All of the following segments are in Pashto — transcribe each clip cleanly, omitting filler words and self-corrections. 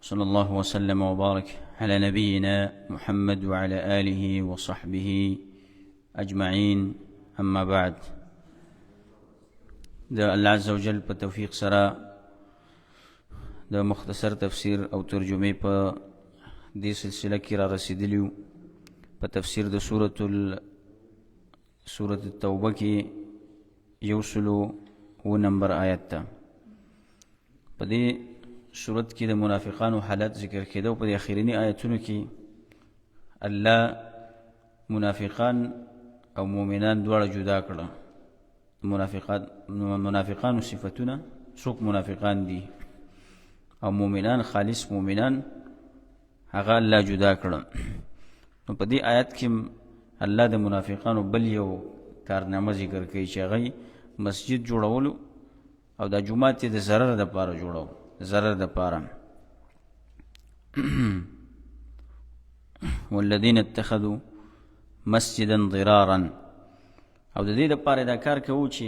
صلى الله وسلم وبارك على نبينا محمد وعلى آله وصحبه أجمعين. أما بعد، دا الله عز وجل په توفیق سره د مختصر تفسیر او ترجمه په دې سلسله کې را رسیدلیو په تفسیر د سورة التوبه کې 109 نمبر آیت ته. په دې سورت کې د منافقانو حالت ذکر کېده او په دې اخرینی آیتونو کې الله منافقان او مؤمنان دواړه جدا کړه. منافقانو صفتونه څوک منافقان دي او مؤمنان خالص مؤمنان هغه الله جدا کړه. نو په دې آیت کې الله د منافقانو بل یو کارنامه ذکر کوي چې هغه مسجد جوړولو او د جمعات د ضرر د پاره جوړو ضرر د پاره. والذین اتخذوا مسجدا ضرارا، او د دې لپاره دا کار کوو چې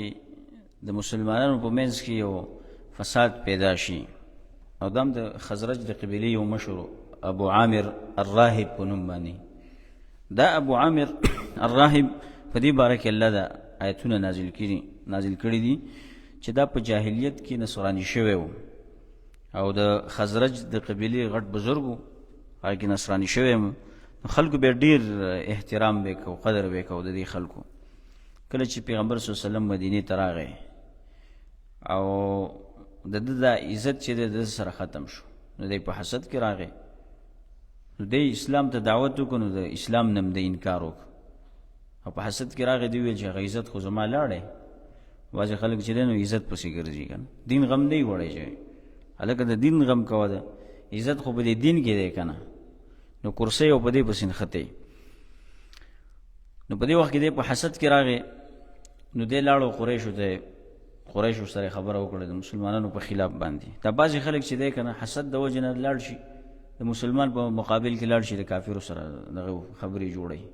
د مسلمانانو په منځ کې یو فساد پیدا شي. او دام د خزرج د قبیلې یو مشهور ابو عامر الراهب په نوم باندې. دا ابو عامر الراهب په دې باره کې الله دا آیتونه نازل کړي دي چې دا په جاهلیت کې نصرانی شوی و او د خزرج د قبیلې غټ بزرګو هغه کې نصرانی شوی و. خلکو به ډیر احترام وکاو، قدر وکاو د دې خلکو. کله چې پیغمبر صلی الله علیه وسلم مدینه ته راغی او د عزت چې د سره ختم شو، نو د په حسد کې راغی، نو د اسلام ته دعوت وکړو، نو د اسلام نم د انکار وکړو او په حسد کې راغی. دی ویل چې عزت خو زما لاړې. بعضې خلک چې دی نو عزت پسې ګرځي که نه، دین غم دی وړی چې هلکه د دین غم کوه، ده عزت خو په دې دین کې دی که نه، نو کرسۍ او په دې پسې نښتی. نو په دې وخت کې دی په حسد کې راغی، نو دی لاړو قریشو سره خبره وکړه د مسلمانانو په خلاف باندې. دا بعضې خلک چې دی که نه حسد د وجې نه لاړ شي، د مسلمان په مقابل کې لاړ شي، د کافرو سره دغه خبرې جوړوي،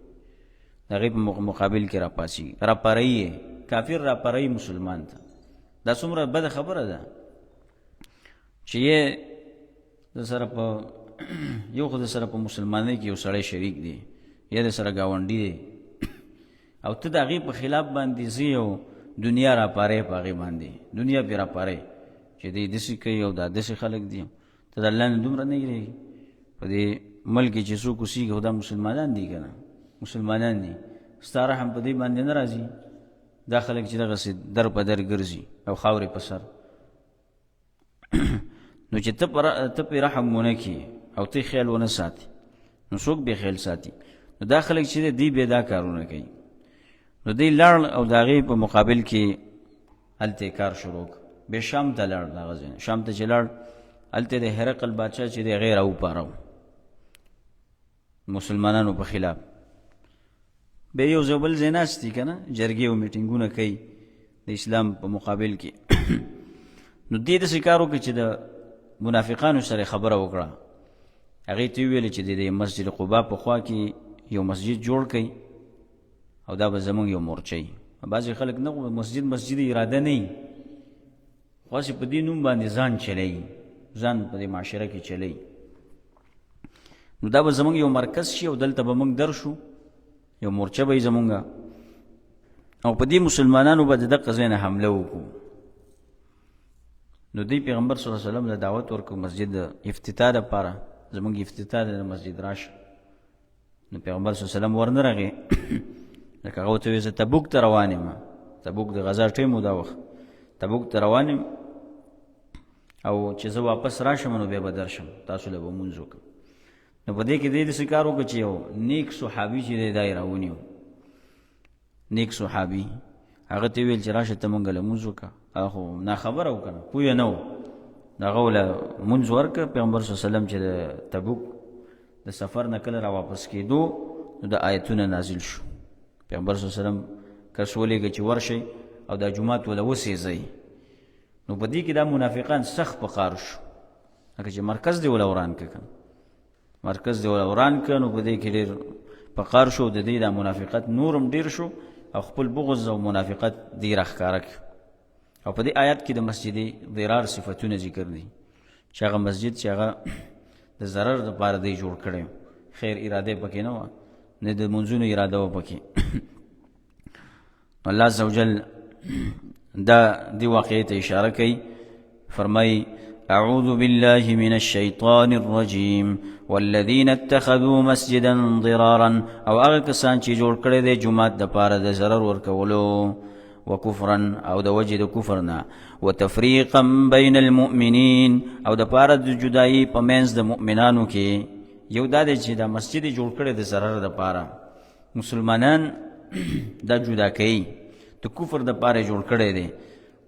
د هغې په مقابل کې راپاسي، راپاروي یې، کافر راپاروي مسلمان ته. دا څومره بده خبره ده چې یې د سره په یو خو د سره په مسلمانۍ کې یو سړی شریک دی، یا د سره ګاونډي دی، او ته د هغې په خلاف باندې ځې او دنیا راپارې په هغې باندې، دنیا پې راپارې چې دی داسې کوي او دا داسې خلک دي. ته د الله نه دومره نه یېرېږي؟ په دې ملک کې چې څوک اوسېږي خو دا مسلمانان دي که نه، مسلمانان دي، ستا رحم په دې باندې نه راځي. دا خلک چې دغسې در په در ګرځي او خاورې په سر، نو چې ته پې رحم ونه کړي او ته خیال ونه ساتي، نو څوک بې خیال ساتي؟ نو دا خلک چې دی بې دا کارونه کوي. نو دی لاړ او د هغې په مقابل کې هلته کار شروع کړ. بیا شام ته لاړ، دغه ځای شام ته چې لاړ، هلته د هرقل بادشاه چې دی هغې راوپاره مسلمانانو په خلاف. بیا یو ځای بل ځای ناست دي که نه، جرګې او میټینګونه کوي د اسلام په مقابل کې. نو دې داسې کار وکړي چې د منافقانو سره خبره وکړه، هغې ته ویلې چې د مسجد قبا په خوا کې یو مسجد جوړ کړئ او دا به زمونږ یو مورچه. بعضې خلک نه مسجد اراده نه وي، خاصې په دې نوم باندې ځان چلی، ځان په دې معاشره کې چلی. نو دا به زمونږ یو مرکز شي او دلته به موږ درشو، یو مورچه به یې زمونږه، او په دې مسلمانانو به د دغه ځای نه حمله وکړو. نو دی پیغمبر صلی الله علیه وسلم له دعوت ورکړو مسجد د افتتاح دپاره، زمونږ افتتاح د مسجد راشه. نو پیغمبر صلی الله علیه وسلم ورنه راغی، لکه هغه ورته ویل زه تبوک ته روان یم، تبوک د غزا ټیم و دا وخت، تبوک ته روان یم او چې زه واپس راشم نو بیا به درشم، تاسو له به مونځ وکړم. نو په دې کې دی داسې کار وکړه چې یو نیک صحابي چې دی دا یې راونیو، نیک صحابي، هغه ته ویل چې راشه ته مونږ له مونځ وکړه. هغه خو ناخبره و که نه، پویه نه و، نو هغه له مونځ ورکړه. پیغمبر صلی الله علیه وسلم چې د تبوک د سفر نه کله را واپس کېدو، نو د آیتونه نازل شو. پیغمبر صلی الله علیه وسلم کس ولېږه چې ورشئ او دا جومات وله وسېځئ. نو په دې کې دا منافقان سخت په قار شو، لکه چې مرکز دی وله وران که کنه، مرکز دی وله وران که، نو په دې کې ډېر په قار شو. د دې دا منافقت نورم ډېر شو او خپل بغض او منافقت دې راښکاره کړ. او په دې آیات کې د مسجد ضرار صفتونه ذکر دي، چې هغه مسجد چې هغه د ضرر دپاره دی جوړ کړی خیر اراده پکې نه وه نه د منځونو اراده وه پکې الله عز وجل دا دی واقعې ته اشاره کوي فرمایي أعوذ بالله من الشيطان الرجيم والذين اتخذوا مسجدا ضرارا او هغه کسان چې جوړ کړی دی جومات دپاره د ضرر ورکولو وکفرا او د وجې د کفرنا وتفریقا بین المؤمنین او دپاره د جدایي په منځ د مؤمنانو کې یو دا دی چې دا مسجد جوړ کړی د ضرر دپاره مسلمانان دا جدا کوي د کفر دپاره جوړ کړی دی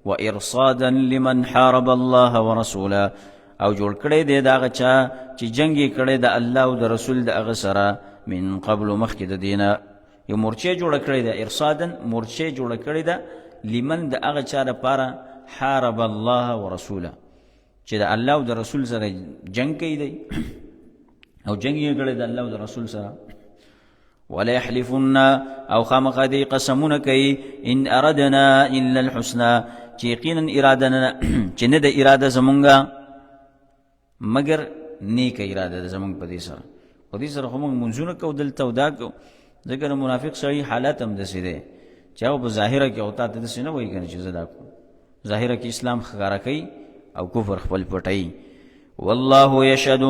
وإرصادا لمن حارب الله ورسوله او جوړ کړی دی د هغه چا چې جنګ یې کړی د الله او د رسول د هغه سره من قبل مخکې د دینه یو مورچې جوړه کړې ده ارصادا مورچې جوړه کړې ده لمن د هغه چا دپاره حارب الله ورسوله چې د الله او د رسول سره جنګ کوي دی او جنګ یې کړی د الله او د رسول سره ولا يحلفن او خامخا دی قسمونه کوي ان اردنا الا الحسنى چې یقینا ارادنا چې نه د اراده زمونږه مگر نیک اراده ده زمونږ په دې سره په دې سره خو موږ منځونه کوو دلته او دا کوو ځکه منافق سړي حالت هم داسې دی چې هغه په ظاهره کې او تا ته داسې نه وایي که نه چې زه دا کوم ظاهره کې اسلام ښکاره کوي او کفر خپل پټوي والله یشهد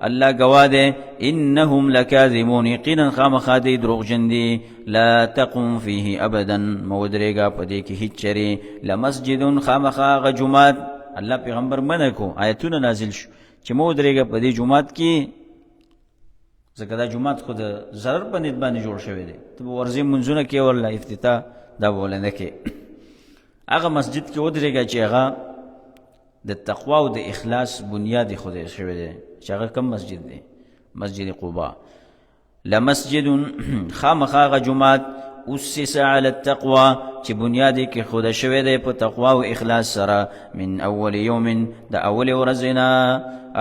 الله گواه دی انهم لکاذبون یقینا خامخا دی دروغجن دي لا تقم فيه ابدا مه ودرېږه په دې کې هېڅ چرې لمسجد خامخا هغه جومات الله پیغمبر منع کو آیتونه نازل شو چې مه ودرېږه په دې جومات کې ځکه دا جومات خو د ضرر په نیت باندې جوړ شوی دی ته به ورځې منځونه کې ورله افتتاح دا به ولې نه کې هغه مسجد کې ودرېږه چې هغه د تقوا او د اخلاص بنیاد خدای شوی دی چې هغه کم مسجد دی مسجد قباء لمسجد خامخا هغه جومات اسس علی التقوا چې بنیاد کې خدای شوی دی په تقوا او اخلاص سره من اول یوم د اول ورځ نه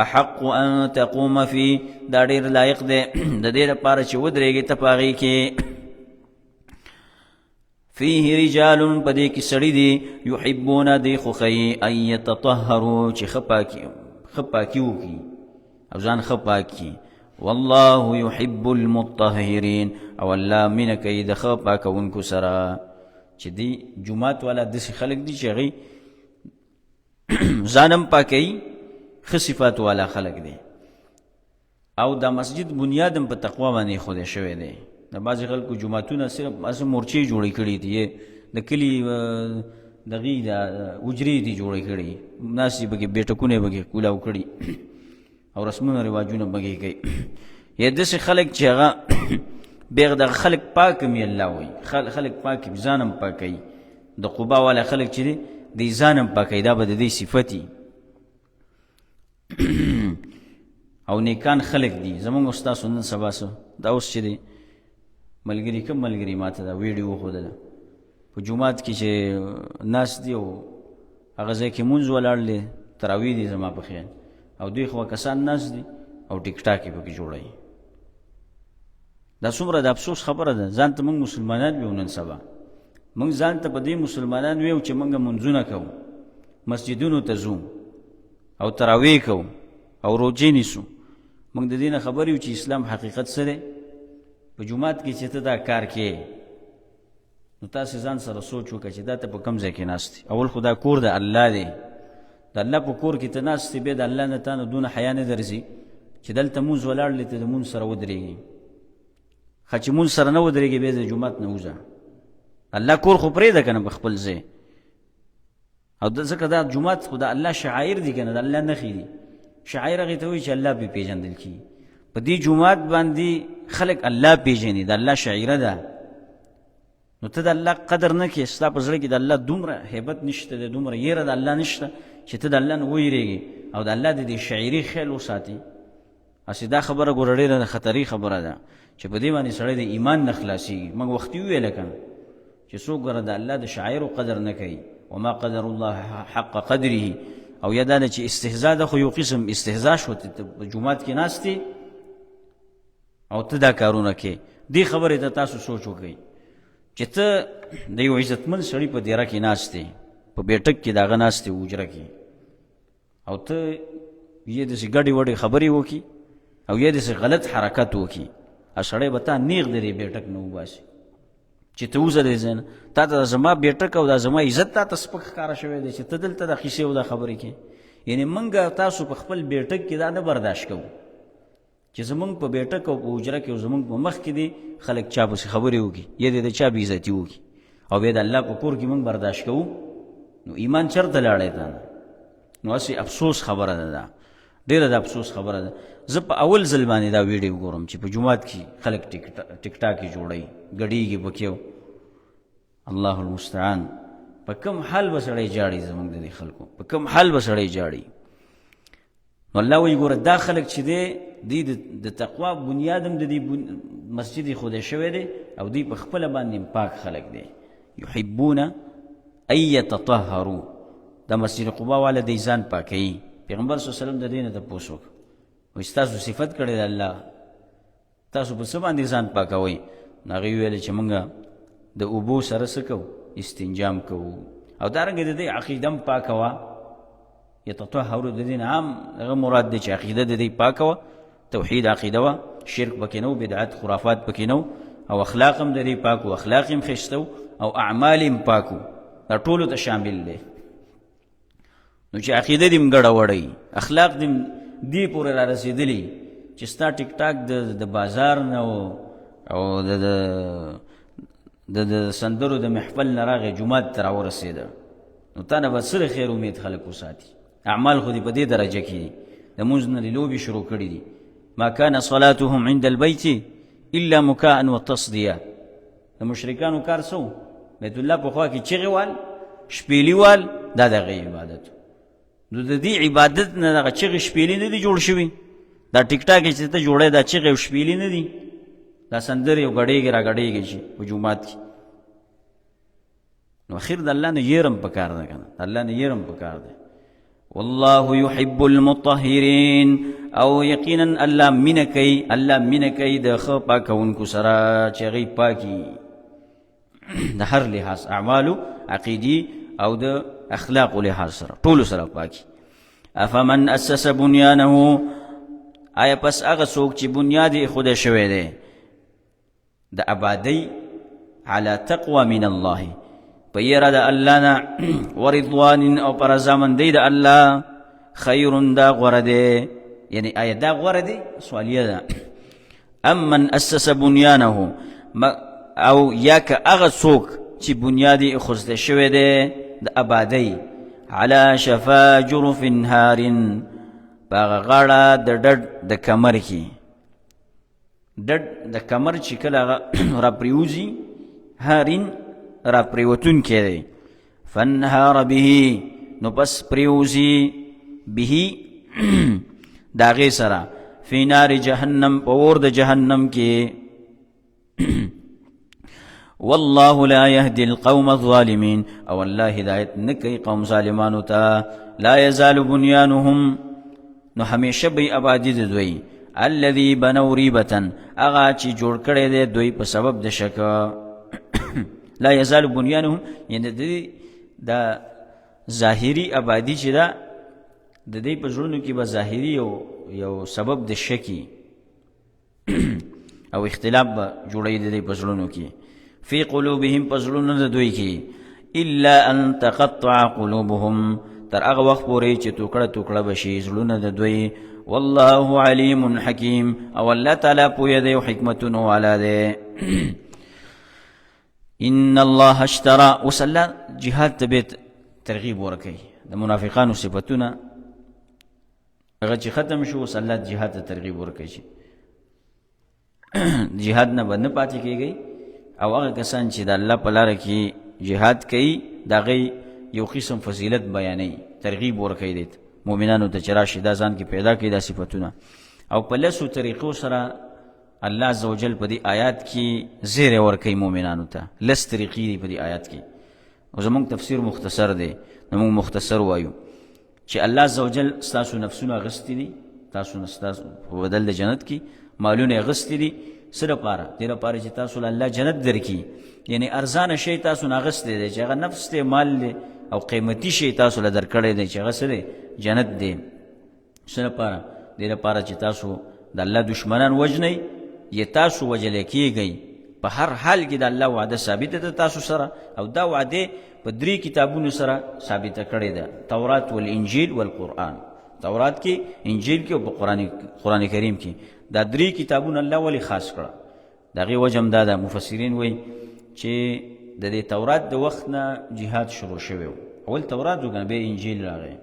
احق ان تقوم فی دا ډیر لایق دی د دې لپاره چې ودرېږي ته په هغې کې فيه رجال پدې کې سړي دي يحبون دی خوښوي ان يتطهروا چې ښه پاکي وکړي او ځان ښه پاک کړي والله يحب المطهرين او الله مینه کوي د ښه پاکونکو سره چې دی جومات والا داسې خلک دي چې هغوی ځان هم پاکوي ښه صفات والا خلک دی او دا مسجد بنیاد هم په تقوا باندې ایښودی شوی دی د بعضې خلکو جوماتونه صرف هسې مورچې جوړې کړي دي د کلي دغې د حجرې دي جوړې کړي ناست دي پکې بیټکونه یې پکې کولاو کړي او رسمونه رواجونه پکې کوي یا داسې خلک چې هغه بیا دغه خلک پاک هم یې الله وایي خلک پاک وي ځان هم پاکوي د قبا والا خلک چې دی دی ځان هم پاکوي دا به د دې صفت وي او نیکان خلک دي زمونږ استاسو نن سبا دا اوس چې دی ملګري کوم ملګري ما ته دا ویډیو وښودله په جومات کې چې ناست دي او هغه ځای کې مونځ ولاړ دی تراویح دي زما په خیال او دوی خو کسان ناست دي او ټیک ټاک یې پکې جوړوي دا څومره د افسوس خبره ده ځان ته موږ مسلمانان ویو نن سبا موږ ځان ته په دې مسلمانان ویو چې موږ منځونه کوو مسجدونو ته ځو او تراویح کوو او روجې نیسو موږ د دې نه خبر یو چې اسلام حقیقت څه دی په جومات کې چې ته دا کار کې نو تاسې ځان سره سوچ وکړه چې دا ته په کوم ځای کې ناست اول خو دا کور د الله دی د الله په کور کې ته ناست بیا د الله نه تا نه دونه حیا نه درځي چې دلته مونځ ولاړ دی ته د مونځ سره ودرېږي ښه چې مونځ سره نه ودرېږي بیا د جومات نه وځه الله کور خو پرېږده که نه په خپل ځای او ځکه دا جومات خو د الله شعایر دي که نه د الله نښې دي شعایر هغې ته وایي چې الله پرې پېژندل کېږي په دې جومات باندې خلک الله پېژني د الله شاعره ده نو ته د الله قدر نه کې ستا په زړه کې د الله دومره هیبت نشته دی دومره یېره د الله نشته چې ته د الله نه ویرېږي او د الله د دې شاعري خیال وساتي هسې دا خبره ګوره ډېره خطري خبره ده چې په دې باندې سړی د ایمان نه خلاصېږي موږ وختي وویله که چې څوک ګوره د الله د شاعرو قدر نه کوي وما قدر الله حق قدره او یا دا ده چې استهزا ده خو یو قسم استهزا شو ته په جومات کې ناستې او ته دا کارونه کې دې خبرې ته تاسو سوچ وکړئ چې ته د یو عزتمند سړي په دیره کې ناست دی په بیټک کې د هغه ناست دی حجره کې او ته یې داسې ګډې وډې خبرې وکړي او یا داسې غلط حرکت وکړي او سړی به تا نیغ د دې بیټک نه وباسي چې ته وځه دې ځای نه تا ته زما بیټک او دا زما عزت تا ته سپک ښکاره شوی دی چې ته دلته د قیسې او دا خبرې کې یعنې موږ تاسو په خپل بیټک کې دا نه برداشت کوو چې زمونږ په بیټک او په حجره کې او زمونږ په مخ کې دي خلک چا پسې خبرې وکړي یا دې د چا بې عزتي وکړي او بیا د الله په کور کې موږ برداشت کوو نو ایمان چېرته لاړی تا نه نو هسې افسوس خبره ده دا ډېره د افسوس خبره ده زه په اول ځل باندې دا ویډیو ګورم چې په جومات کې خلک ټیک ټاک یې جوړوي ګډېږي پکې الله المستعان په کوم حال به سړی جاړي زموږ د دې خلکو په کوم حال به سړی جاړي نو الله وایي ګوره دا خلک چې دی د تقوا بنیاد هم د دې مسجد ایښودی شوی دی او دوی په خپله باندې پاک خلک دی یحبون ان یتطهروا دا مسجد قبا والا دی ځان پاکوي پیغمبر صلی الله علیه وسلم د دې نه تپوس وکړه وایي ستاسو صفت کړی د الله تاسو په څه باندې ځان پاکوئ نو هغې وویل چې موږ د اوبو سره څه کوو استنجام کوو او دارنګې د دې عقیده هم پاکه وه یتطهروا د دې نه عام هغه مراد دی چې عقیده د دې پاکه وه توحید عقیده وه شرک پکې نه و بدعت خرافات پکې نه او اخلاق هم د دې پاک و اخلاق هم ښایسته او اعمال هم پاک و دا ټولو ته شامل دی نو چې عقیده دې هم ګډه وړئ اخلاق دې دې پورې را رسېدلي چې ستا ټیک ټاک د بازار نه او د سندرو د محفل نه راغی جومات ته راورسېده نو تا نه به څه د خیر امید خلک وساتي اعمال خو دې په دې درجه کې دي د مونځ نه دې لوبې شروع کړي دي ما كان صلاتهم عند البيت الا مكاء وتصديه د مشرکانو کار څه و بیت الله په خوا کې چغې وال شپېلي وال دا دغه عبادت نو د دې عبادت نه دغه چغې شپېلي نه دي جوړ شوي دا ټیک ټاک چې ته جوړی دا چغې او شپېلي نه دي دا سندرې او ګډېږي را ګډېږي چې په جومات کې نو اخر د الله نه یېرم پکار ده که نه د الله نه یېرم پکار ده والله يحب المطهرين او یقینا الله مینه کوي د ښه پاکونکو سره چې هغوی پاکي د هر لحاظ اعمالو عقیدي او د اخلاقو لحاظ سره ټولو سره پاکي افمن اسس بنیانه آیا پس هغه څوک چې بنیاد یې ایښودی شوی دی د آبادۍ على تقوى من الله په یره د الله نه ورضوان او په رضامندۍ د الله خیر دا غوره دی یعنی آیا دا غوره دی سوالیه ده امن اسس بنیانه او یا که هغه څوک چې بنیاد یې ایښودی شوی دی د آبادۍ على شفا جرف هار په هغه غاړه د ډډ د کمر کې ډډ د کمر چې کله هغه را پریوځي هارین را پریوتونکی دی فانهار به نو پس پریوځي به د هغې سره فی نار جهنم په اور د جهنم کې والله لا يهدي القوم الظالمين او الله هدایت نه کوي قوم ظالمانو ته لا يزال بنيانهم نو همیشه به آبادي د دوی الذي بنوا ریبة هغه چې جوړ کړی دی دوی په سبب د شک لا يزال بنيانهم یعنی د ظاهري آبادي چې ده د دې په زړونو کې به ظاهري یو سبب د شکی او اختلاف به جوړوي د دې په زړونو کې فی قلوبهم په زړونو د دوی کې الا ان تقطع قلوبهم تر هغه وخت پورې چې ټوکړه به شي زړونه د دوی والله علیم حکیم او الله تعالی پوهه دی او حکمتونه والا دی ان الله اشترى وسلا جهاد ته ترغیب ورکوي د منافقانو صفتونه هغه چې ختم شو وسلا جهاد ته ترغیب ورکوي جهاد نه باندې پاتې کیږي او هغه کسان چې د الله په لاره کې جهاد کوي د هغې یو قسم فضیلت بیانوي ترغیب ورکوي دی مؤمنانو ته چې راشي دا ځان کې پیدا کړي دا صفتونه او په لسو طریقو سره الله عز وجل په دې آیات کې زیری ورکوي مؤمنانو ته لس طریقې دي په دې آیات کې او زموږ تفسیر مختصر دی نو موږ مختصر وایو چې الله عز وجل ستاسو نفسونه اخیستي دي تاسو ستاسو په بدل د جنت کې مالونه اخیستي دي څه لپاره دې لپاره چې تاسو له الله جنت درکړي یعنی ارزانه شی تاسو نه اخیستی دی چې هغه نفس دی مال دی او قیمتي شی تاسو له درکړی دی چې هغه څه دی جنت دی څه لپاره دې لپاره چې تاسو د الله دشمنان وجنئ یا تاسو وجلی کیږئ په هر حال کې د الله وعده ثابته ده تاسو سره او دا وعده په 3 کتابونو سره ثابته کړې ده تورات والانجیل والقرآن تورات کې انجیل کې او په قرآن کریم کې دا 3 کتابونه الله ولی خاص کړه دغه وجه هم دا ده مفسرین وایي چې د دې تورات د وخت نه جهاد شروع شوی اول تورات وګڼه به انجیل راغی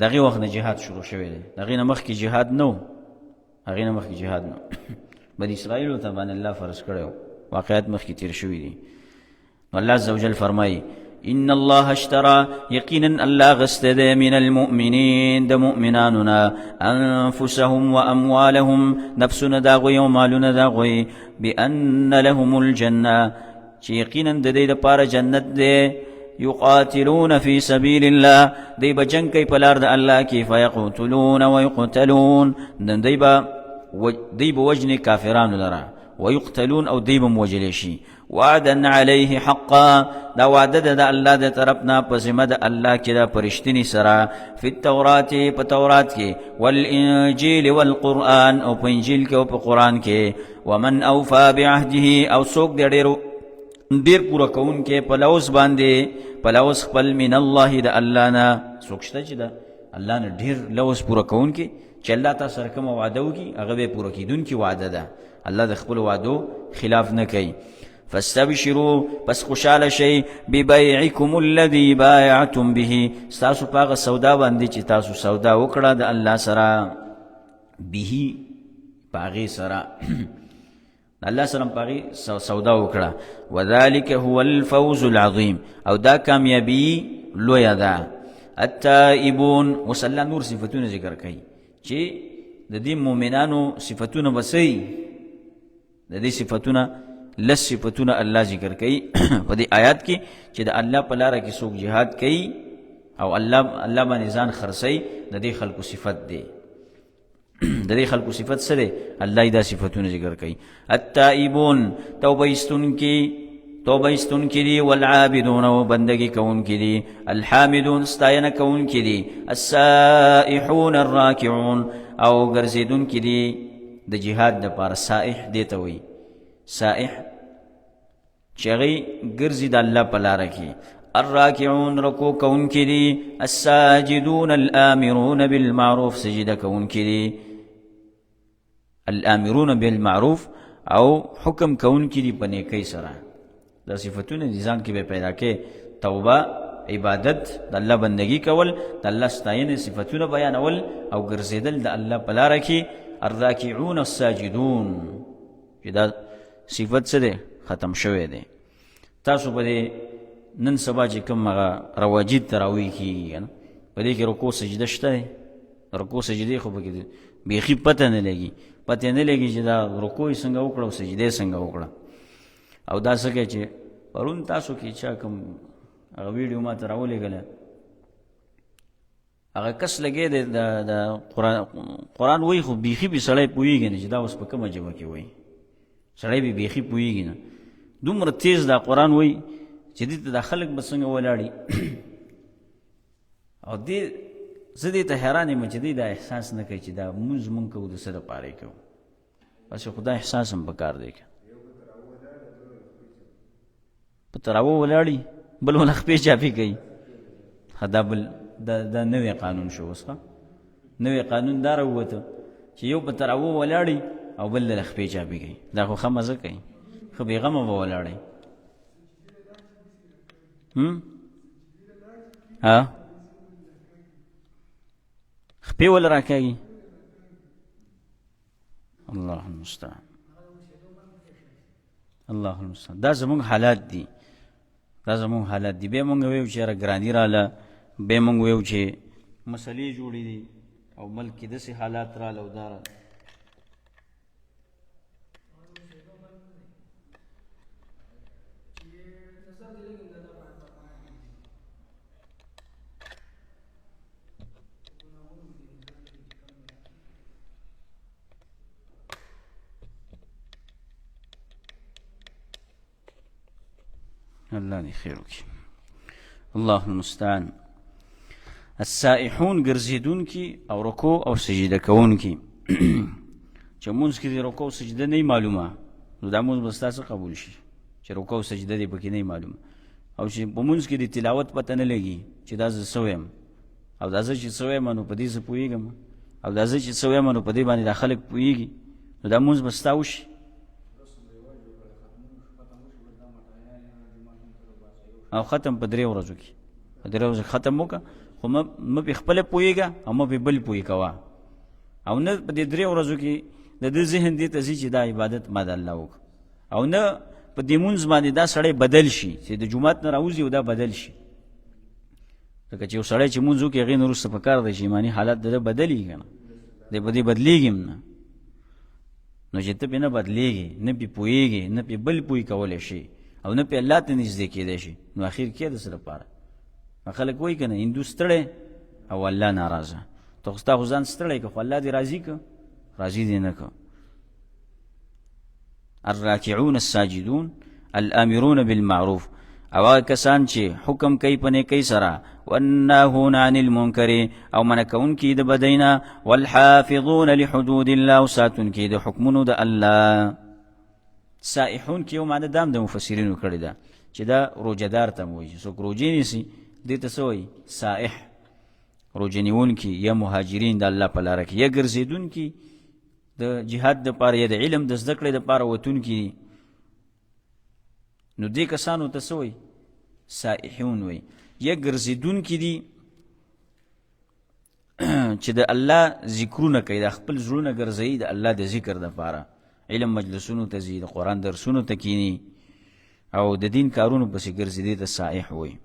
دغه وخت نه جهاد شروع شوی دی دغه نه مخکې جهاد نو هغه نه مخکې جهاد نو بني اسرائیل ته باندې الله فرض کړو واقعات مخکې تیر شوی دي الله عز وجل فرمایي ان الله اشترى يقينا الله غستد من المؤمنين د مؤمناننا انفسهم واموالهم نفسنا داغوي ومالنا داغوي بان لهم الجنه يقينا د دې لپاره جنت ده يقاتلون في سبيل الله دی بجنگ کوي په لار د الله کې فيقتلون ويقتلون دی بوجن کافرانو لرا ويقتلون او دی بموجل شي وعدا عليه حقا دا وعده د الله د طرفنا په ذمه د الله کې دا پرشتنی سره په تورات په تورات کې والانجيل والقران او په انجیل کې او په قران کې ومن اوفى بعهده او څوک ډیر پورا کون کې په لوز باندې په لوز خپل من الله د الله نه څوک شته چې د الله نه ډیر لوز پورا کون کې چې الله تاسو سره کوم وعده وکي هغه به پورا کیدونکي وعده ده الله د خپل وعدو خلاف نه کوي فاستبشروا پس خوشاله شئ ببيعكم الذي بايعتم به تاسو پاغه سودا باندې چې تاسو سودا وکړه د الله سره به پاغه سره الله سلام پاغي سودا وکړه وذلك هو الفوز العظيم او دا کامیابی لویا ده التائبون وصلی نور صفاتونه ذکر کړي چې د دې مؤمنانو صفاتونه بسې د دې صفاتونه لس صفاتونه الله ذکر کړي په دې آیات کې چې د الله په لار کې څوک jihad کوي او الله باندې ځان خرڅي د دې خلقو صفت دی د دې خلقو صفت سره الله دا صفاتونه ذکر کوي التائبون توبه استونکي دي والعابدون وبندگی کوونکي دي الحامدون ستاینه کوونکي دي السائحون الراكعون او ګرځیدونکي دي د جهاد لپاره سائح دی ته وي سائح چغی ګرځي د الله په لار کې الراكعون ركوع کوونکي دي الساجدون الآمرون بالمعروف سجده کوونکي دي الآمرون بالمعروف او حکم کوونکي دي په نیکۍ سره دا صفاتونه دي ځان کې به پیدا کې توبه عبادت د الله بندگی کول د الله ستاینه صفاتونه بیانول او ګرځیدل د الله په لار کې الراكعون الساجدون چې دا صفات سره ختم شوه دي تاسو په نن سبا چې کوم رواجید تراوی کیږي په دې کې رکوع سجده شته رکوع سجده خو به بیخي پته نه لګي چې دا رکوع څنګه وکړو سجده څنګه وکړه او دا څنګه چې پرون تاسو کې چا کوم هغه ویډیو ما ته راولېږله هغه کس لګی د قرآن وایي خو بیخي به سړی پوهېږي نه چې دا اوس په کومه ژبه کې وایي سړی به بیخي پوهېږي نه دومره تیز دا قرآن وایي چې دې ته دا خلک به څنګه ولاړي او دې زه دې ته حیران یم چې دې دا احساس نه کوي چې دا مونځ مونږ کوو د څه دپاره یې کوو بس خو دا احساس هم پکار دی که په تراوه ولاړي بل ونه خپې چاپې کوي دا بل دا نوی قانون شو اوس ښه نوی قانون دا راووته چې یو په تراوه ولاړي او بل د خپې چاپې کوي دا خو ښه مزه کوي ښه بېغمه به ولاړئ ها خپې ول راکاږي الله المستعان الله المستعان دا زمونږ حالات دي به مونږ ویو چې یاره ګراني راله به مونږ ویو چې مسلې جوړې دي او ملک کې داسې حالات راله او دا الله دې خیر وکړي الله المستعان السائحون ګرځېدونکي او رکوع او سجده کوونکي چې مونځ کې د رکوع سجده نه معلومه نو دا مونځ به ستاسو قبول شي چې رکوع سجده دې پکې نه معلومه او چې په مونځ کې د تلاوت پته نه لګي چې دا زه څه وایم او دا زه چې څه وایم نو په دې زه پوهېږم او دا زه چې څه وایم نو په دې باندې دا خلک پوهېږي نو دا مونځ به ستا وشي او ختم په 3 ورځو کې په 3 ورځو ختم وکړه خو مه پې خپله پوهېږه او مه پې بل پوهې کوه او نه په دې 3 ورځو کې د ده ذهن دې ته ځي چې دا عبادت ما د الله وکړه او نه په دې مونځ باندې دا سړی بدل شي چې د جومات نه راوځي او دا بدل شي ځکه چې یو سړی چې مونځ وکړي هغې نه وروسته په کار دی چې ایماني حالت د ده بدلېږي که نه دی په دې بدلېږي هم نه نو چې ته پې نه بدلېږي نه پې پوهېږي نه پې بل پوهې کولی شي او نه پې الله ته نږدې کېدی شي نو اخر کې د څه لپاره خلک وایي که نه هندو ستړی او الله ناراضه ته خو ستا خو ځان ستړی که خو الله دې راضي که راضي دې نه که الراکعون الساجدون الامرون بالمعروف او هغه کسان چې حکم کوي په نیکۍ سره والناهون عن المنکر او منع کوونکي د بدۍ نه والحافظون لحدود الله او ساتونکي د حکمونو د الله سائحون کې یو معنی دام د مفسرینو کړې ده چې دا روجهدار ته وایي څوک روجې نیسي دې ته څه وایي سائح روجې نیونکي یا مهاجرین د الله په لاره کې یا ګرځېدونکي د جهاد دپاره یا د علم د زده کړې دپاره وتونکي دي نو دې کسانو ته څه وایي سائحون وایي یا ګرځېدونکي دي چې د الله ذکرونه کوي د خپل زړونه ګرځوي د الله د ذکر دپاره علم مجلسونو ته ځي د قرآن درسونو ته کینی او د دین کارونو پسې ګرځي دې ته سائح وایي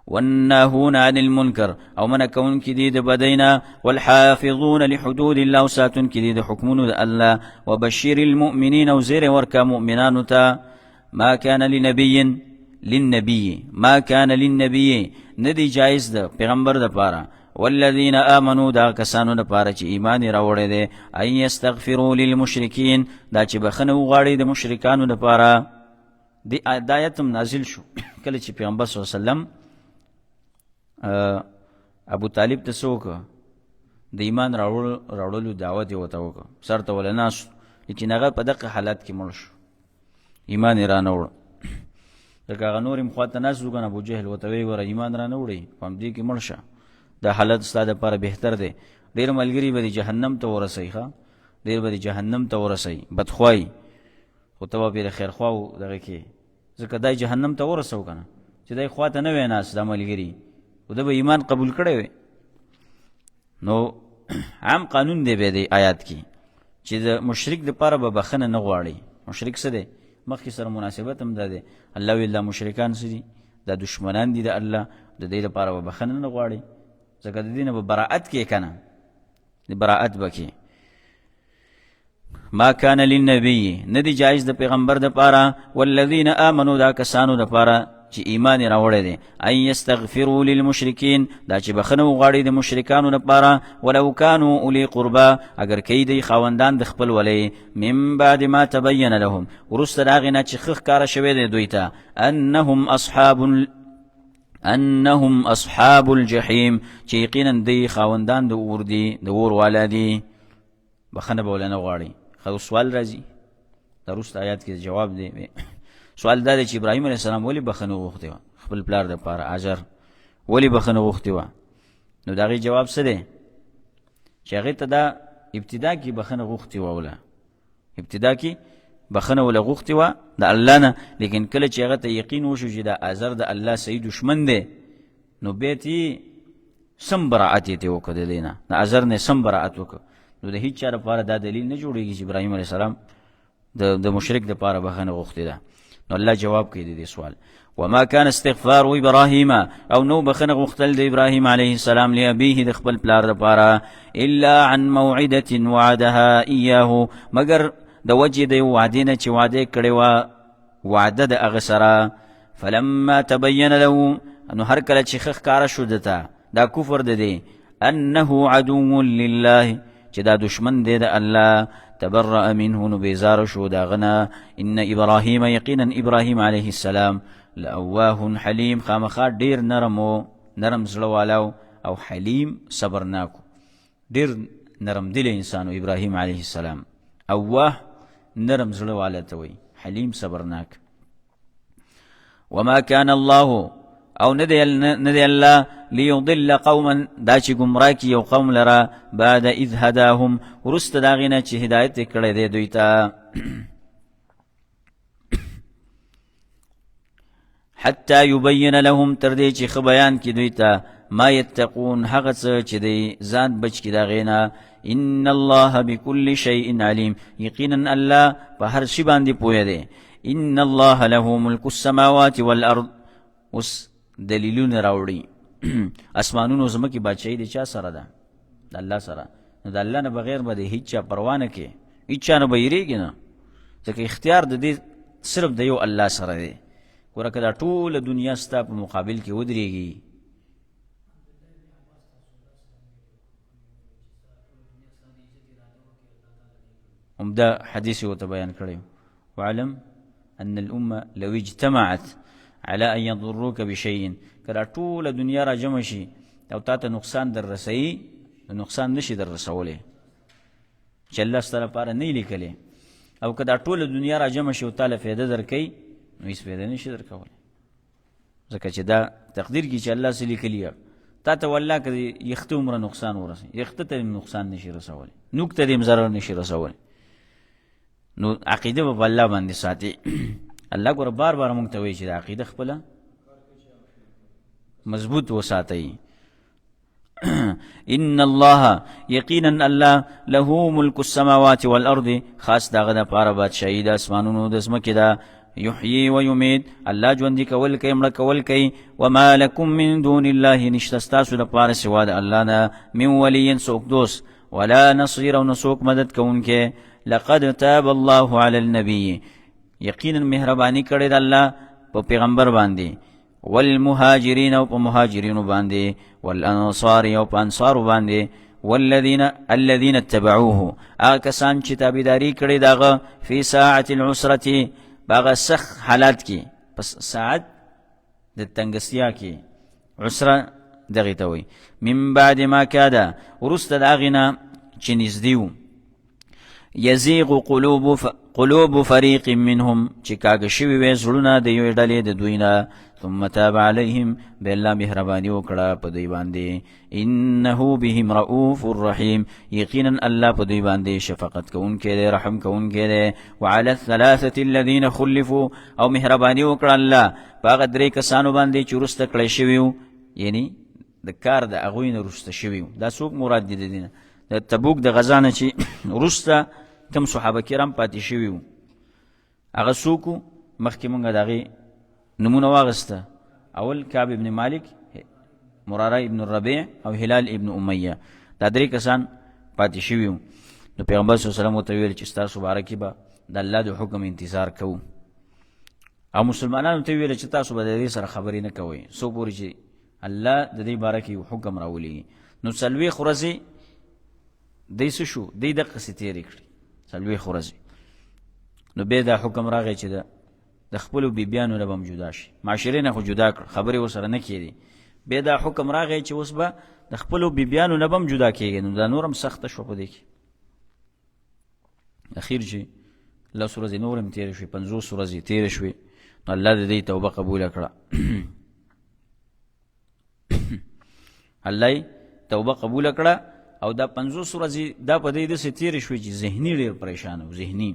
والناهون عن المنکر او منع کوونکي دي د بدۍ نه والحافظون لحدود الله او ساتونکي دي د حکمونو د الله وبشر المؤمنین او زیر ورکا مؤمنانو ته ما كان للنبي ما كان للنبي ندی جایز ده پیغمبر د پاره والذین آمنوا دا کسانو د پاره چې ایمان راوړی دی ان یستغفروا للمشرکین دا چې بخنه وغواړي د مشرکانو د پاره دی آیت نازل شو کله چې پیغمبر صلی الله علیه وسلم ابو طالب ته څوک د ایمان راوړلو دعوت یې ورته وکړه سر ته وله ناست لیکن هغه په دغه حالت کې مړ شو ایمان یې رانه وړه ځکه هغه نور هم خواته ناست و که نه ابوجهل ورته ویې ګوره ایمان رانه وړئ په همدې کې مړ شه دا حالت ستا دپاره بهتر دی ډېر ملګري به دې جهنم ته ورسوي ښه ډېر به دې جهنم ته ورسوي بدخوایي خو ته به پرې د خیرخواو دغه کې ځکه دا جهنم ته ورسو که نه چې دی خواته نه وی ناست دا ملګري خو ده به ایمان قبول کړی وی نو عام قانون دی بیا دی آیات کې چې د مشرک دپاره به بخنه نه غواړي مشرک څه دی مخکې سره مناسبت هم دا دی الله ویل دا مشرکان څه دي دا دشمنان دي د الله د دې لپاره به بخنه نه غواړي ځکه د دې نه به براءت کې که نه د براءت به کې ما کان للنبي ندی جایز د پیغمبر دپاره والذین آمنوا دا کسانو دپاره چې ایمان راوړی دی ان یستغفروا للمشرکین دا چې بخنه وغواړي د مشرکانو دپاره ولو کانوا اولی قربا اگر کوي دی خاوندان د خپل ولی من بعد ما تبین لهم وروسته د هغې نه چې ښه ښکاره شوی دی دوی ته انهم اصحاب الجحیم چې یقینا دی خاوندان د اور دي د اور والا دي بخنه به ولنه غواړي خو سوال راځي دا وروسته آیات کې جواب دی سوال دا دی چې ابراهیم علیه السلام ولې بخنه غوښتې وه خپل پلار دپاره هاجر ولې بخنه غوښتې وه نو د هغې جواب څه دی چې هغې ته دا ابتدا کې بخنه غوښتې وه وله ابتدا کې بخنه وله غوښتې وه د الله نه لیکن کله چې هغه ته یقین وشو چې دا هاجر د الله صحیح دشمن دی نو بیا ته سم براعت یې ته وکړه د دې نه د هاجر نه سم براعت وکړه نو د هیڅ چا لپاره دا دلیل نه جوړېږي چې ابراهیم علیه السلام د مشرک دپاره بخنه غوښتې ده نو الله جواب کوي د دې سوال وما كان استغفار ابراهیم او نو بخنه غوښتل د ابراهیم علیه السلام لابیه د خپل پلار دپاره الا عن موعده وعدها ایاه مگر د وجې د وعدې نه چې وعده کړې وه وعده د هغه سره فلما تبین له نو هر کله چې ښه ښکاره شو دته دا کفر د دی انه عدو لله چې دا دشمن دی د الله تبرأ منه نو بیزار شو دا غنا ان ابراهیم یقینا ابراهیم علیه السلام لأواه حلیم خامخا ډیر نرم زړه والا او حلیم صبرناکو ډیر نرم دل انسان ابراهیم علیه السلام. اواه نرم زړه والا ته وایي، حلیم صبرناک. وما كان الله او ندی الله لیضل قوما دا چې گمراه کی یو قوم لرا بعد اذ هداهم ورست دا غینه چې هدایت کړی دی دوی ته حتی یبین لهم تر دې چې خو بیان کی دوی ته ما یتقون هغه څه چې دی ځان بچ کی دا غینه. ان الله بكل شيء علیم، یقینا الله په هر شی باندې پوهه دی. ان الله له ملک السماوات والارض. اوس دلیلونه راوړي اسمانونو زمکې بادشاہي د چا سره ده؟ د الله سره. نو د الله نه بغیر به د هیڅ چا پروا نه کوي، هیڅ چا نه به یېرېږي نه، ځکه اختیار د دې صرف د یو الله سره دی. ګوره که دا ټوله دنیا ستا په مقابل کې ودرېږي همدا حدیث ورته بیان کړی، وعلم ان الامه لو اجتمعت على ان يضروك بشيء، کله ټوله دنیا را جمع شي او تا ته نقصان در رسوي، نقصان نشي در رسولی چې الله ستا لپاره نه لیکلی. او که دا ټوله دنیا را جمع شي او تا له فایده درکوي نو هېڅ فایده نشي درکولی، ځکه چې دا تقدیر کې چې الله څه لیکلي تا ته والله که یخته عمره نقصان ورسوي، یخته ته نقصان نشي رسولی، نوک ته دې ضرر نشي رسولی. نو عقیده به په الله باندې ساتي. الله ګوره بار بار مونږ ته وایي چې د عقیده خپله مضبوط وساتئ. ان الله یقینا الله له ملک السماوات والارض، خاص داغه دپاره بادشاهي د اسمانونو د ځمکې ده. یحیی و یمید، الله ژوندي کول کوي، مړه کول کوي. وما لکم من دون الله، نشته ستاسو دپاره سوا د الله نه من ولی څوک دوست ولا نصیر او نه څوک مدد کوونکی. لقد تاب الله علی النبی، یقینا مهربانی کړې د الله په پیغمبر باندې، والمهاجرین او په مهاجرینو باندې، والانصار او په انصارو باندې، الذین اتبعوه، هغه کسان چې تابعداري کړې دغه فی ساعة العسرة، باغه سخت حالات کې، پس ساعت د تنګسیا کې عسره دغې ته وایي. من بعد ما کاده، وروسته د هغې نه چې نږدې و، یزیغ قلوب فریق منهم، چې کاږه شوي وی زړونه د یوې ډلې د دوی نه. ثم تاب علیهم، بیا الله مهرباني وکړه په دوی باندې. انه بهم رؤوف الرحیم، یقینا الله په دوی باندې شفقت کوونکی دی، رحم کوونکی دی. وعلى الثلاثة الذین خلفوا، او مهرباني وکړه الله په هغه درې کسانو باندې چې وروسته کړی شوي وو، یعنی د کار د هغوی نه وروسته شوي وو. دا څوک مراد دي د دې نه؟ د تبوک د غزا نه چې وروسته کم صحابه کرام پاتې شوي وو هغه څوک وو؟ مخکې مونږ د هغې نمونه واغسته. اول کعب ابن مالک، مراره ابن الربیع او هلال ابن امیه، دا درې کسان پاتې شوي وو. نو پیغمبر صلی الله علیه وسلم ورته ویل چې ستاسو باره کې به د الله د حکم انتظار کوو. او مسلمانانو ته ویل چې تاسو به د دې سره خبرې نه کوئ څو پورې چې الله د دې باره کې یو حکم راولېږي. نو څلوېښت ورځې دی څه شو؟ دی دقسې تېرې کړي څلوېښت ورځې. نو بیا دا حکم راغی چې د خپلو بیبیانو نه به هم جدا شي، معاشرې نه خو جدا کړ، خبرې ورسره نه کېدې. بیا دا حکم راغی چې اوس به د خپلو بیبیانو نه به هم جدا کېږي. نو دا نور هم سخته شوه په دې کې. اخیر چې 10 ورځې نور هم تېرې شوې، 50 ورځې تېرې شوې، نو الله د دې توبه قبوله کړه. الله توبه قبوله کړه. او دا 50 ورځې دا په دې داسې تېرې شوې چې ذهني ډېر پریشان و. ذهني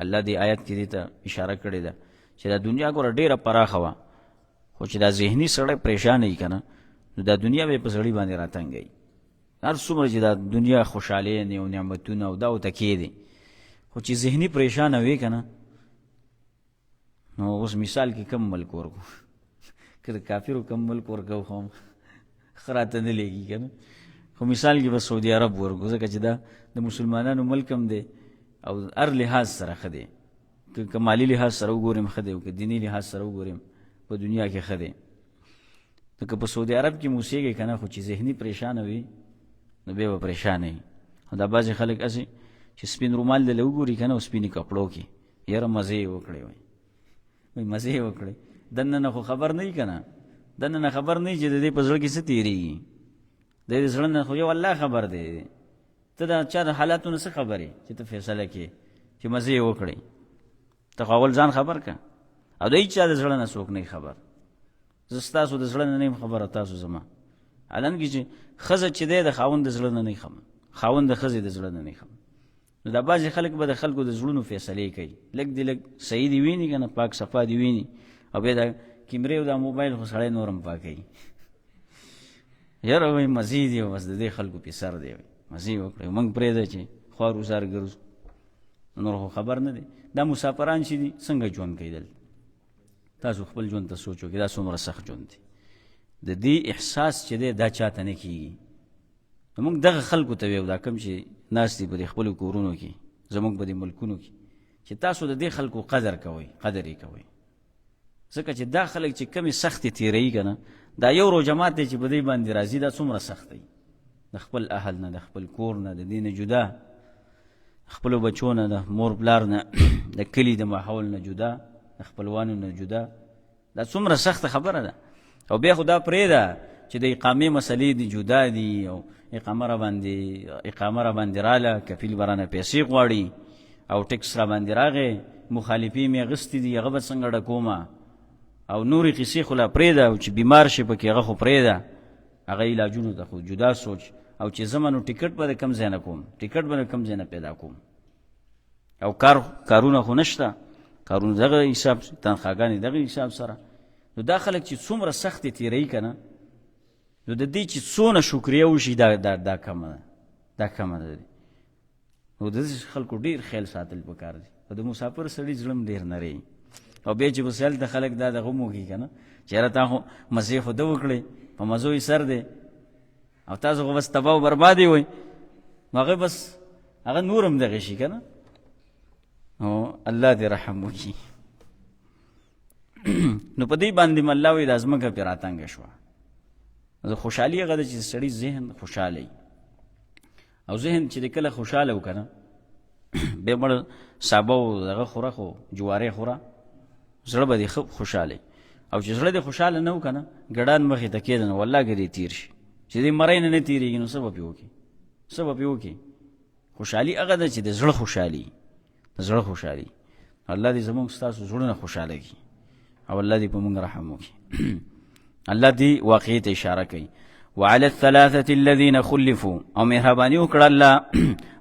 الله دې آیت کې دې ته اشاره کړې ده چې دا دنیا ګوره ډېره پراخه وه، خو چې دا ذهني سړی پریشانه وي که نه، نو دا دنیا به یې په سړي باندې راتنګوي. هر څومره چې دا دنیا خوشحالۍ او نعمتونه او دا ورته کېدې، خو چې ذهني پریشانه وي که نه، نو اوس مثال کې کم ملک ورکو که د کافرو کم ملک ورکو خو هم ښه راته نه لګي که نه، خو مثال کې به سعودي عرب ورکو، ځکه چې دا د مسلمانانو ملک هم دی او هر لحاظ سره ښه دی. که مالي لحاظ سره وګوریم ښه دی، او که دیني لحاظ سره وګوریم په دنیا کې ښه دی. نو که په سعودي عرب کې مو اوسېږئ که نه، خو چې ذهني پریشانه وي نو بیا به پریشانه وي. او دا بعضې خلک هسې چې سپین رومال دله وګوري که نه، او سپینې کپړو کې یاره مزې یې وکړې وایي مزې یې وکړې. دننه خو خبر نه وي که نه، دننه خبر نه وي چې د دې په زړه کې څه تېرېږي. د دې زړه نه خو یو الله خبر دی. ته د چا د حالاتو نه څه خبرې چې ته فیصله کې چې مزه یې وکړې. ته خو اول ځان خبر که، او د هېچ چا د زړه نه څوک نه خبر. زه ستاسو د زړه نه نه یم خبره، تاسو زما. حالانکې چې ښځه چې دی د خاوند د زړه نه نه خبر، خاوند د ښځې د زړه نه نه خبر. نو دا بعضې خلک به د خلکو د زړونو فیصلې کوي، لږ دې لږ صحیح دي ویني که نه، پاک صفا دي ویني، او بیا دا کیمرې او دا موبایل خو سړی نور هم پاکوي. یاره وایي مزې دی، بس د دې خلکو پې سر دی، مزې وکړئ، موږ پرېږده چې خوار وزار ګرځو، نور خو خبر نه دی. دا مسافران چې دي څنګه ژوند کوي دلته؟ تاسو خپل ژوند ته سوچ وکړئ، دا څومره سخت ژوند دی. د دې احساس چې دی دا چاته نه کېږي. نو موږ دغه خلکو ته ویو، دا کوم چې ناست دي په دې خپلو کورونو کې، زموږ په دې ملکونو کې، چې تاسو د دې خلکو قدر کوئ، قدر یې کوئ. ځکه چې دا خلک چې کمې سختې تېروي که نه، دا یو رو جماعت دی چې په دې باندې راځي، دا څومره سخت دی. د خپل اهل نه، د خپل کور نه، د دې نه جدا، خپلو بچو نه، د مور پلار نه، د کلي د ماحول نه جدا، د خپلوانو نه جدا. دا څومره سخته خبره ده. او بیا خو دا پرېږده چې د اقامې مسلې دي جدا دي، او اقامه را باندې راله، کفیل به رانه پیسې غواړي، او ټکس را باندې راغی، مخالفې مې اخیستې دي، هغه به څنګه ډکومه، او نورې قصې خو لا پرېږده، او چې بیمار شي پکې هغه خو پرېږده، هغه علاجونو ته خو جدا سوچ. او چې زه نو ټیکټ به د کوم ځای نه کوم، ټیکټ به د کوم ځای نه پیدا کوم، او کارونه خو نشته، کارونه دغه حساب، تنخواګانې دغه حساب سره. نو دا خلک چې څومره سختې تېروي که نه، نو د دې چې څونه شکریه وشي دا کمه ده، دا کمه ده. نو د دې خلکو ډېر خیال ساتل پکار دي. او د مسافر سړي زړه هم ډېر نری، او بیا چې بس هلته خلک دا دغه هم وکړي که نه، چې یاره تا خو مزې خو ده وکړئ، په مزو یې سر دی، او تاسو خو بس تباه و برباد یې وئ، نو هغه بس هغه نور هم دغې شي که نه. نو الله دې رحم وکړي. نو په دې باندې م الله وایي دا ځمکه پرې راتنګه شوه. د خوشحالي هغه ده چې سړي ذهن خوشحاله وي، او ذهن چې د کله خوشحاله و که نه، بیا مړه سابه و دغه خوره، خو جوارې خوره، زړه به دې ښه خوشحاله وي. او چې زړه دې خوشحاله نه و که نه، ګډان مخې ته کېده نو والله که دې تیر شي. چې دې مرۍ نه نه تېرېږي نو څه به پې وکړي، څه به پې وکړي. خوشحالي هغه ده چې د زړه خوشحالي، د زړه خوشحالي. الله دې زموږ ستاسو زړونه خوشحاله کړي، او الله دې په موږ رحم وکړي. الله دې واقعي ته اشاره کوي. وعلى الثلاثة الذين خلفوا، او مهرباني وکړه الله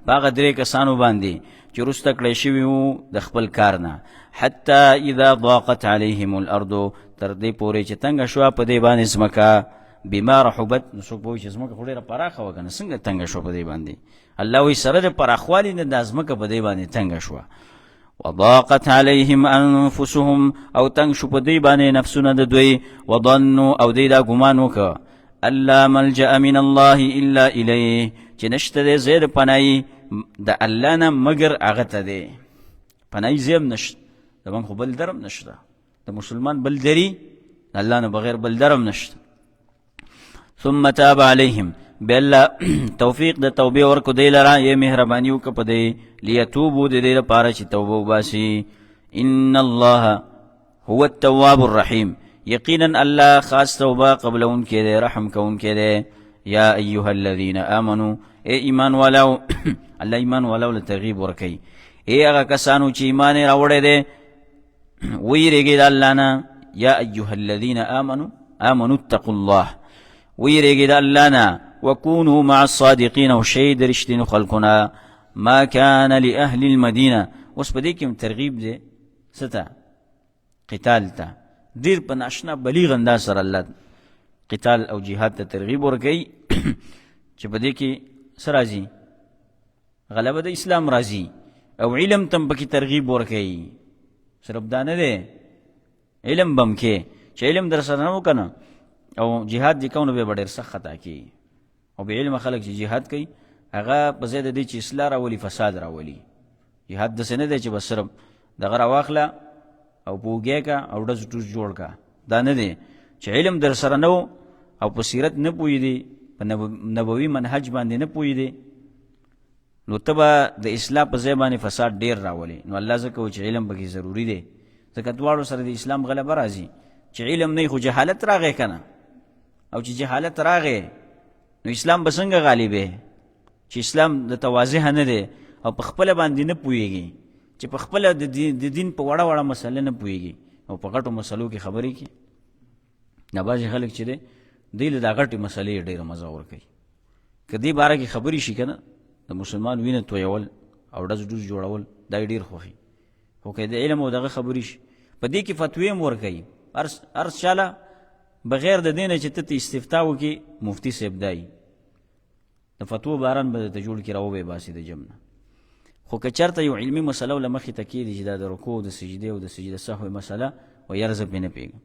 په هغه درې کسانو باندې چې وروسته کړی شوي وو د خپل کار نه، حتی اذا ضاقت عليهم الارض، تر دې پورې چې تنګه شوه په دې باندې ځمکه، بما رحبت. نو څوک به وایي چې ځمکه خو ډېره پراخه وه که نه، څنګه تنګه شوه په دې باندې؟ الله وایي سره د پراخوالي نه دا ځمکه په دې باندې تنګه شوه. وضاقت عليهم انفسهم، او تنگ شو په دې باندې نفسونه د دوی، وظنوا، او دې دا ګمان وکړه، الا ملجأ من الله الا الیه، چې نشته دی ځای د پناهي د الله نه مګر هغه ته دی. پناهي ځای هم نشته، زموږ خو بل در هم نشته، د مسلمان بل دري د الله نه بغیر بل در هم نشته. ثم تاب عليهم، بیا الله توفیق د توبې ورکو دی لره، یې مهرباني وکړه په دی، لیتوبو د دې لپاره چې توبه وباسي. ان الله هو التواب الرحیم، یقینا الله خاص توبه قبلونکی دی، رحم کوونکی دی. یا ایها الذین آمنوا، اے ایمان والاو الله ایمان والاو له ترغیب ورکوي، اے هغه کسانو چې ایمان یې راوړی دی، ویرېږئ د الله نه. یا ایها الذین آمنوا اتقوا الله، ویرېږئ د الله نه. وكونوا مع الصادقين، او شی د رښتینو خلکونه. ما كان لأهل المدینه، اوس په دې کې ترغیب دی څه ته؟ قتال ته. ډېر په ناشنا بلیغ انداز سره الله قتال او جهاد ته ترغیب ورکوي، چې په دې کې څه راځي؟ غلبه د اسلام راځي، او علم تم پکې ترغیب ورکوي. صرف دا نه دی، علم بم کې چې علم در سره نه وکنه، او جهاد دې کوو نو بیا به ډېر سخت خطا کېږي. او بې علمه خلک چې جهاد کوي، هغه په ځای د دې چې اصلاح راولي فساد راولي. جهاد داسې نه دی چې بس صرف دغه راواخله او په اوږې کا او ډز ټوز جوړ کا، دا نه دی. چې علم در سره نه و، او په سیرت نه پوهېدې، په نبوي منهج باندې نه پوهېدې، نو ته به د اصلاح په ځای باندې فساد ډېر راولي. نو الله ځکه وایي چې علم پکې ضروري دی، ځکه دواړو سره د اسلام غلبه راځي. چې علم نه خو جهالت راغی که نه، او چې جهالت راغی نو اسلام به څنګه غالب دی؟ چې اسلام د تواضع نه دی او په خپله باندې نه پوهېږي، چې په خپله د دین په وړه وړه مسله نه پوهېږي او په غټو مسلو کې خبرې کوي. دا بعضې خلک چې دی دوی له دا غټې مسلې ډېره مزه ورکوي. که دې باره کې خبرې شي که نه، د مسلمان وینه تویول او ډز ډوز جوړول دا یې ډېر خوښي. خو که د علم او دغه خبرې شي، په دې کې فتوې هم ورکوي. هر چاله بغیر د دې نه چې ته استفتاء وکړي، مفتي صاحب دایي د فتوو باران به درته جوړ کړي، راوبې باسي د جم نه. خو که چېرته یو علمي مسله له مخې ته کېږي چې دا د رکوع د سجدې او د سجده سهو مسله و یاره زه پرې نه پوهېږم،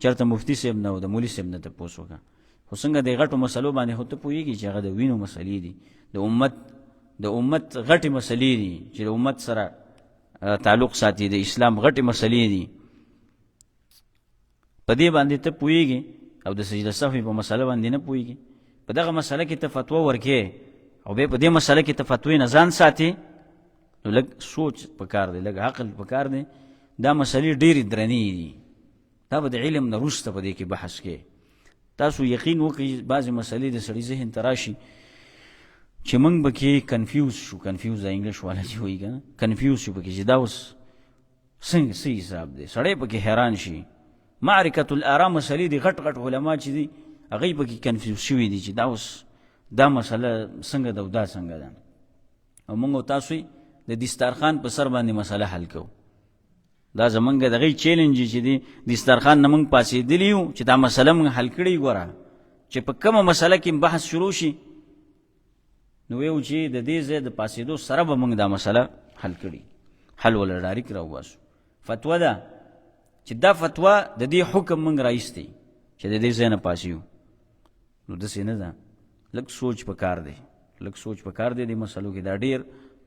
چېرته مفتي صاحب نه او د مولي صاحب نه تپوس وکړه. خو څنګه د غټو مسلو باندې خو ته پوهېږي چې هغه د وینو مسلې دي، د امت غټې مسلې دي چې د امت سره تعلق ساتي، د اسلام غټې مسلې دي. په دې باندې ته پوهېږي او د سجده سهو په مسله باندې نه پوهېږي. په دغه مسله کې ته فتوا ورکې او بیا په دې مسله کې ته فتوې نه ځان ساتي، نو لږ سوچ پکار دی، لږ عقل پکار دی. دا مسلې ډېرې درنې دي، دا به د علم نه وروسته په دې کې بحث کې. تاسو یقین وکړئ بعضې مسلې د سړي ذهن ته راشي چې موږ به کې کنفیوز شو. کنفیوز د انګلیش والا چې وایي که نه، کنفیوز شو پکې چې دا اوس څنګه څه حساب دی، سړی پکې حیران شي. معرکة الآراء مسلې دي، غټ غټ علما چې دي هغوی پکې کنفیوز شوي دي چې دا اوس دا مسله څنګه ده او دا څنګه ده. او موږ او تاسو د دسترخوان په سر باندې مسله حل کوو. دا زمونږ دغه چیلنج چې دی دسترخوان نه موږ پاسېدلي یو چې دا مسله موږ حل کړې. ګوره چې په کومه مسله کې بحث شروع شي نو ویو چې د دې ځای د پاسېدو سره به موږ دا مسله حل کړي، حل ولا ډایرکټ راوباسو. فتوا ده چې دا فتوا د دې حکم موږ رایستی چې د دې ځای نه پاسیو، نو داسې نه ده. لږ سوچ پکار دی، لږ سوچ پکار دی. د مسلو کې دا ډېر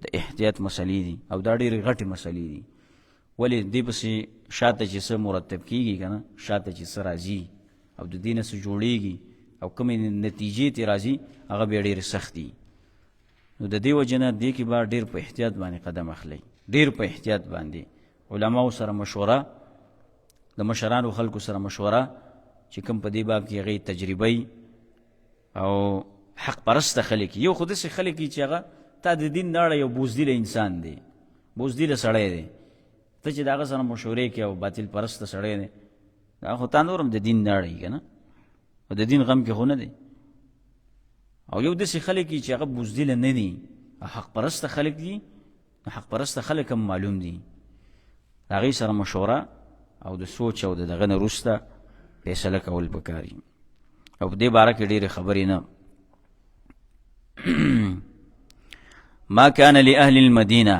د احتیاط مسلې دي او دا ډېرې غټې مسلې دي. ولې دې پسې شاته چې څه مرتب کېږي که نه، شاته چې څه راځي او د دې نه څه جوړېږي او کومې نتیجې ترې راځي هغه بیا ډېرې سخت دي. نو د دې وجې نه دې کې به ډېر په احتیاط باندې قدم اخلئ، ډېر په احتیاط باندې. علماو سره مشوره، د مشرانو خلکو سره مشوره چې کوم په دې باب کې هغې تجربه او حق پرسته خلک. یو خو داسې خلک چې هغه تا د دین نه اړه یو بوزدله انسان دی، بوزدله سړی دی، ته چې د هغه سره مشورې کوې او باطل پرسته سړی دی، دا خو تا نور هم د دین نه اړوي که نه، او د دین غم کې خو نه دی. او یو داسې خلک چې هغه بوزدله نه دي، حق پرسته خلک دي. حق پرسته خلک هم معلوم دي، د هغې سره مشوره او د سوچ او د دغه نه وروسته فیصله کول پکار دي. او په دې باره کې ډېرې خبرې نه. ما کان لأهل المدینه،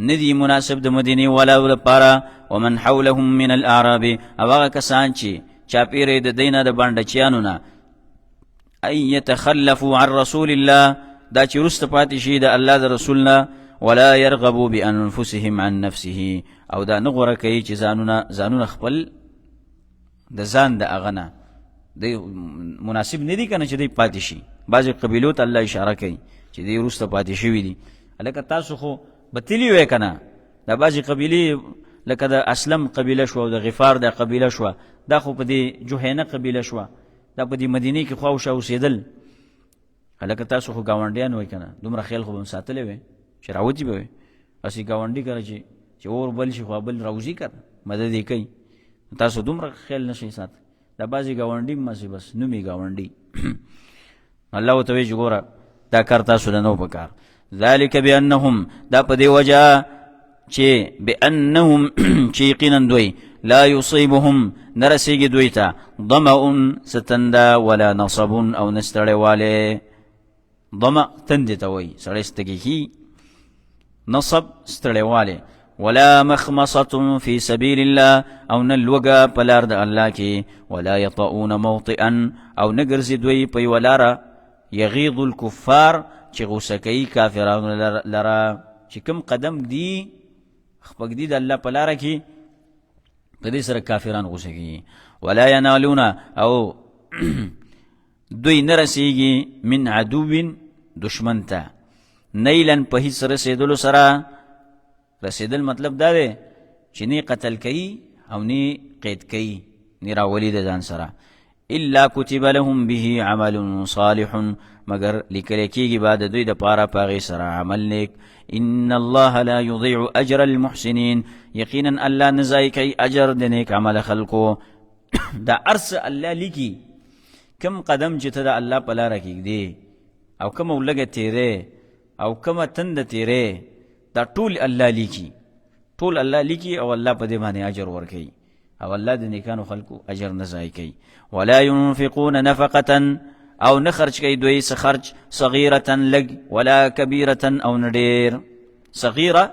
ندی مناسب د مدینې والاو لپاره، ومن حولهم من الاعراب، او هغه کسان چې چاپیرې د دینه د بانډچیانو نه، ان یتخلفوا عن رسول الله، دا چې وروسته پاتې شي د الله د رسول نه، ولا يرغبوا بانفسهم عن نفسه، او دا نه غوره کوي چې ځانونه خپل د ځان د هغه نه دی مناسب نه دي که نه چې دی پاتې شي. بعضې قبیلو ته الله اشاره کوي چې دی وروسته پاتې شوي دي. لکه تاسو خو به تلي وی که نه، دا بعضې قبیلې لکه د اسلم قبیله شوه او د غفار دا قبیله شوه، دا خو په دې جوهینه قبیله شوه، دا په دې مدینې کې خواوشا اوسېدل. لکه تاسو خو ګاونډیان وی که نه، دومره خیال خو به م ساتلی وی چې راوځي به وی. هسې ګاونډي کله چې اور بل شي خو بل راوځي که نه، مدد یې کوي. تاسو دومره خیال نشئ سات. دا بعضې ګاونډي ماسې بس نومي ګاونډي. الله ورته وایي چې ګوره دا کار تاسو له نو پکار. ذلک بانهم، دا په دې وجه چې بانهم چې یقینا دوی لا یصیبهم نرسیږي دوی ته ظمأ ستنده ولا نصب او نستړیوالی. ظمأ تندې ته وایي، سړی ستږي، نصب ستړیوالی. ولا مخمصة في سبيل الله، او نلوگا پلار د الله کی. ولا يطؤون موطئا، او نگرزی دوی پی ولارا یغیض الكفار، چی غوسه کوي کافرانو لرا، چی کم قدم دی خپک دی د الله پلاره کی په دې سره کافران غوسه کوي. ولا ینالون، او دوی نرسیږي من عدو دشمن ته، نیلا په هیڅ رسېدلو سره. رسیدل مطلب دا دی چې نه قتل کوي او نه قید کوي، نه راولي د ځان سره. الا كتب لهم به عمل صالح مگر لیکل کېږي بعد دوی د پاره په هغې سره عمل نیک. ان الله لا يضيع اجر المحسنين یقینا الله نه ضایع کوي اجر د نیک عمل خلکو. دا ارس الله لیکي کم قدم چې ته د الله په لاره کېږدې او کومه لږه تیرې او کومه تنده تیرې دا ټول الله لیکي، ټول الله لیکي او الله په دې باندې اجر ورکوي او الله د نیکانو خلکو اجر نه ضایع کوي. ولا ينفقون نفقة او نه خرج کوي دوی څه خرج صغیرة لږ ولا کبیرة او نه ډېر. صغیره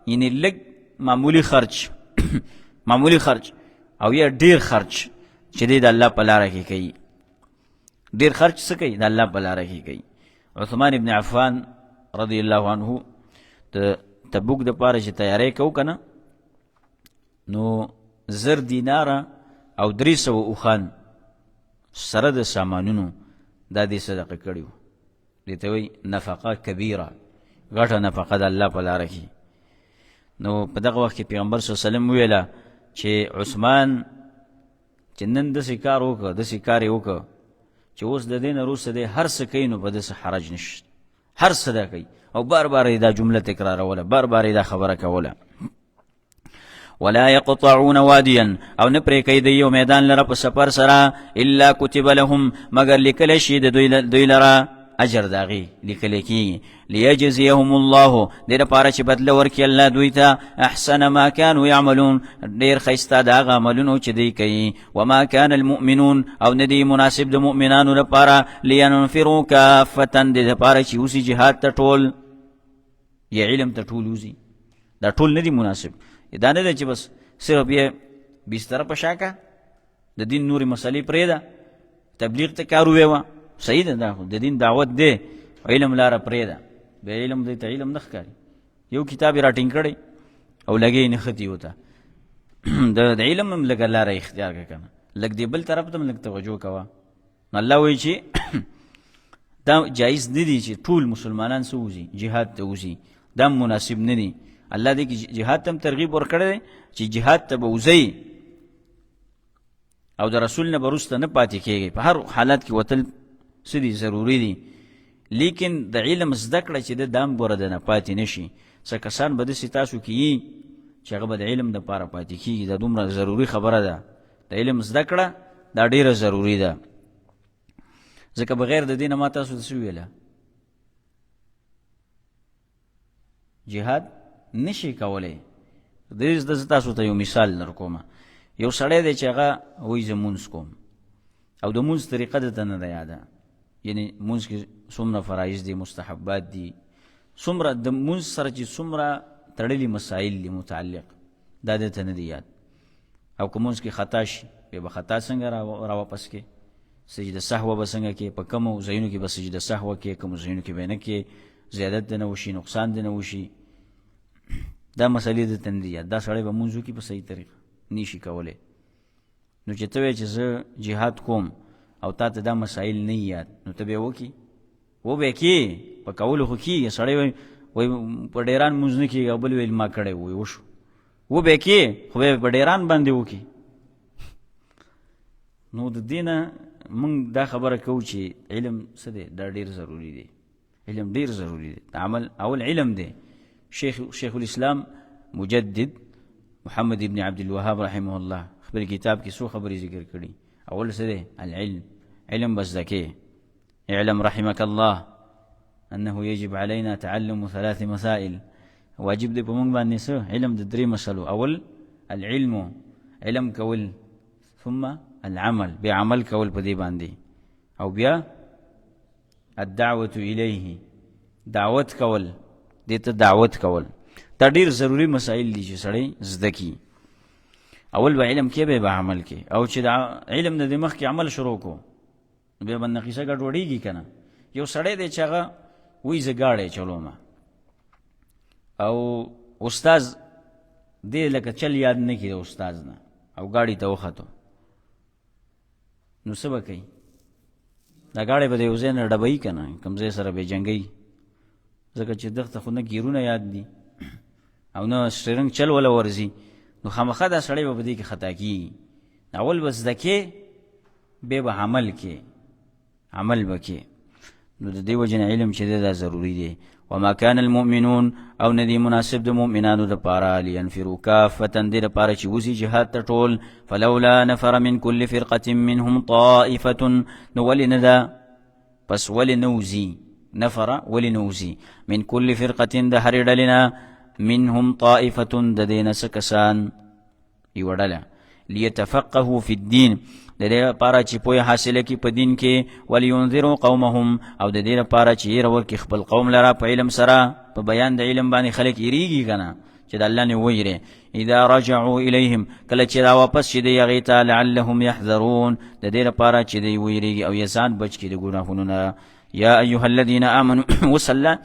یعنی لږ معمولی خرج معمولی خرج او یا ډېر خرج چې دی د الله په لاره کې کوي. ډېر خرج څه کوي؟ د الله په لاره کې کوي. عثمان ابن عفان رضی الله عنه د تبوک د پاره چې تیاری کو کنه نو 1000 دیناره او 300 اوخان سره د سامانونو دا دې صدقه کړي وو. دې ته وایي نفقه کبیره، غټه نفقه د الله په لاره کې. نو په دغه وخت کې پیغمبر صلی الله علیه وسلم ویله چې عثمان چې نن داسې کار وکړه داسې کار یې وکړه چې اوس د دې نه وروسته دی هر څه کوي نو په داسې حرج نشته، هر څه دا کوي او بار بار یې دا جمله تکراروله، بار بار یې دا خبره کوله. ولا يقطعون واديا او نه پرې کوي د یو میدان لره په سفر سره الا كتب لهم مگر لیکلی شي د دوی لره اجر داغي لیکلی کېږي. لیجزیهم الله دې لپاره چې بدله ورکړي الله دوی ته احسن ما كانوا يعملون ډېر ښایسته د هغه عملونو چې دوی کوي. وما كان المؤمنون او نه دی مناسب د مؤمنانو لپاره لینفروا کافة دې لپاره چې اوسي جهاد ته ټول یا علم ته ټول وځي، دا ټول نه دی مناسب. دا نه ده چې بس صرف یې بستره په شاکه د دین نورې مسلې پرېږده تبلیغ ته کار وویوه صحیح ده، دا د دین دعوت دی علم لاره پرېږده بیا علم دی ته علم نه ښکاري. یو کتاب یې راټینګ کړی او لګې یې نښتي ورته د علم هم لږه لاره اختیار کړه که نه لږ دې بل طرف ته هم لږ توجه کوه. نو الله وایي چې دا جایز نه دي چې ټول مسلمانان څه وځي جهاد ته وځي، دا مناسب نه دي. الله دې کې جهاد ته هم ترغیب ورکړی دی چې جهاد ته به وځئ او د رسول نه به وروسته نه پاتې کېږئ، په هر حالت کې وتل څه دي ضروري دي. لیکن د علم زده کړه چې د دام ګوره د نه پاتې نه شي. څه کسان به داسې تاسو کې یي چې هغه به د علم دپاره پاتې کېږي، دا دومره ضروري خبره ده. د علم زده کړه دا ډېره ضروري ده. ځکه بغیر د دې نه ما تاسو ته څه وویله جهاد نشي کولی. زه تاسو ته یو مثال در کوم. یو سړی دی چې هغه وایي زه مونځ کوم او د مونځ طریقه دته نه ده یاده، یعنی مونځ کې څومره فرایض دي مستحبات دي څومره د مونځ سره چې څومره تړلي مسایل دي متعلق دا دته نه دي یاد. او که مونځ کې خطا شي بیا به خطا څنګه راواپس کې، سجده سهوه به څنګه کې، په کومو ځایونو کې به سجده سهوه کې، کومو ځایونو کې به نه کې، زیادت دې نه وشي نقصان دې نه وشي، دا مسئلې دته نه دي یاد. دا سړی به مونځ وکړي په صحیح طریقه نشي کولی. نو چې ته وایې چې زه جهاد کوم او تا ته دا مسایل نه یاد نو ته بیا وکړي و به یې کې په کولو خو کېږي. سړی وایي په ډیران مونځ نه کېږي او بل ویل ما کړی وایي وشو و به یې کې خو بیا په ډیران باندې وکړي. نو د دې نه موږ دا خبره کوو چې علم څه دی دا ډېر ضروري دی. علم ډېر ضروري دی. عمل اول علم دی. شیخ الاسلام مجدد محمد ابن عبد الوهاب رحمه الله خپل کتاب کې څو خبرې ذکر کړي. اول څه دی العلم، علم بس ذکي. اعلم رحمك الله انه يجب علينا تعلم 3 مسائل. واجب دی په موږ باندې څه علم د 3 مسلو. اول العلم علم کول، ثم العمل بیا عمل کول په دې باندې، او بیا الدعوة الیه دعوت کول، دې ته دعوت کول. دا ډېر ضروري مسائل دي چې سړی زده کي. اول به علم کې به عمل کې، او چې د علم نه د مخکې عمل شروع کو بیا به نقیصه ګډوډېږي که نه. یو سړی دی چې هغه وایي زه ګاډی چلومه او استاز دې لکه چل یاد نه کړي د استاز نه او ګاډي ته وختو نو څه به کوي؟ دا ګاډی به د یو ځای نه ډبوي که نه کوم ځای سره به جنګوي، ځکه چې دغته خو نه ګیرونه یاد دي او نه سټرنګ چل ولا ورځي. نو خامخا دا سړی به په دې کې خطا کېږي. اول به زده کې بیا به عمل کې عمل وکړي. نو د دې وجه نه علم چې دی دا ضروري دی. وما كان المؤمنون او ندی مناسب د مؤمنانو دپاره لینفروا کافة دې دپاره چې وځي جهاد ته ټول. فلولا نفر من كل فرقة منهم طائفة نو ولې نه ده پس ولې نه وځي نفر ولې نه وځي من كل فرقة د هرې ډلې نه منهم طائفة د دې نه څه کسان یوه ډله لیتفقهوا فی الدین د دې لپاره چې پوهه حاصله کړي په دین کې ولینذروا قومهم او د دې لپاره چې یې ورکړي خپل قوم لره په علم سره په بیان د علم باندې خلک یریږي که نه چې د الله نه ویرې. اذا رجعوا الیهم کله چې را واپس شي دی هغې ته لعلهم یحذرون د دې لپاره چې دی ویریږي او یې ځان بچ کړي د ګناهونو نه. یا ایها الذین آمنوا اوس الله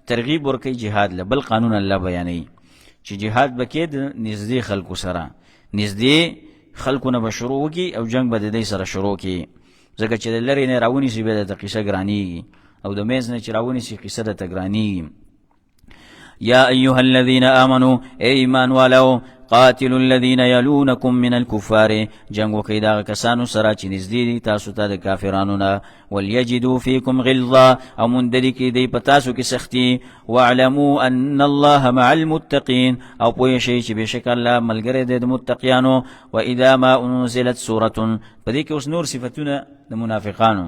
ترغیب ورکوي جهاد له. بل قانون الله بیانوي چې جهاد به کې د نږدې خلکو سره نږدې خلکو نه به شروع وکړي او جنگ به د دې سره شروع کړي ځکه چې د لرې نه راونیسي بیا درته قصه ګرانېږي او د میز نه چې راونیسي قصه درته ګرانېږي. یا ایها الذین آمنوا ای ایمان والو قاتلوا الذین یلونکم من الکفار جنگ وکړئ د هغه کسانو سره چې نږدې دي تاسو ته د کافرانو نه. ولیجدوا فیکم غلظه او موندلي کړي دی په تاسو کې سختي. واعلموا ان الله مع المتقین او پوه شئ چې بېشکه الله ملګری دی د متقیانو. واذا ما انزلت سوره په دې کې اوس نور صفتونه د منافقانو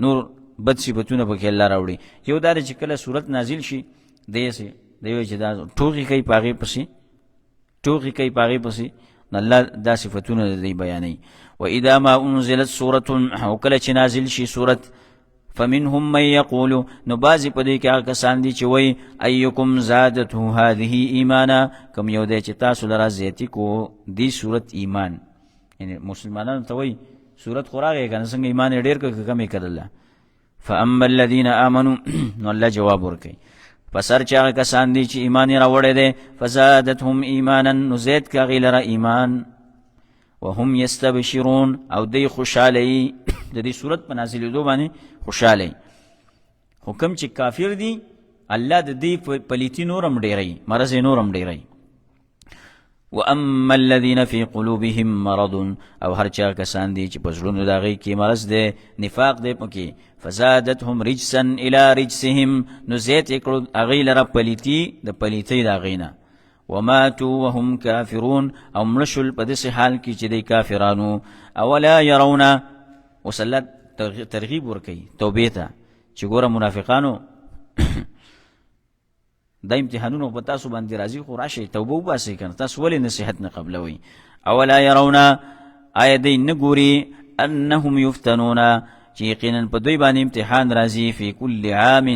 نور بد صفتونه پکې الله راوړي. یو دا چې کله صورت نازل شي دیسې دیو چې دا ټوغې کوي په هغې پسې ټوغې کوي په هغې پسې نو الله دا صفتونه د دې بیانوي. واذا ما انزلت سوره او کله چې نازل شي صورت فمنهم من یقول نو بعضې په دې کې هغه کسان دي چې وایي ایکم زادته هذه ایمانا کوم یو دی چې تاسو لره زیاتي کو دې صورت ایمان یعنی مسلمانانو ته وایي صورت خو راغی که نه څنګه ایمان یې ډېر کړ که کم یې کړله. فاما الذین آمنوا نو الله جواب ورکوي پس هر چې هغه کسان دي چې ایمان یې راوړی دی فزادتهم ایمانا نو زید که هغې لره ایمان وهم یستبشرون او دی خوشحاله یي د دې صورت په نازلېدو باندې خوشحاله یي. خو کوم چې کافر دي الله د دې پلیتي نور هم ډېروي مرض یې نور هم ډېروي. واما الذین فی قلوبهم مرض او هر چا کسان دي چې په زړونو د هغې کې مرض دی نفاق دی پکې فزادتهم رجسا الی رجسهم نو زیات یې کړو هغې لره پلیتي د پلیتۍ د هغې نه. وماتوا وهم کافرون او مړه شول په داسې حال کې چې دی کافرانو. اولا یرون اوس الله ترغیب ورکوي توبې ته چې ګوره منافقانو دا امتحانونه په تاسو باندې راځي خو راشئ توبه وباسئ که نه تاسو ولې نصیحت نه قبلوئ. اولا یرون آیا دی نه ګوري انهم یفتنون چې یقینا په دوی باندې امتحان راځي فی کل عام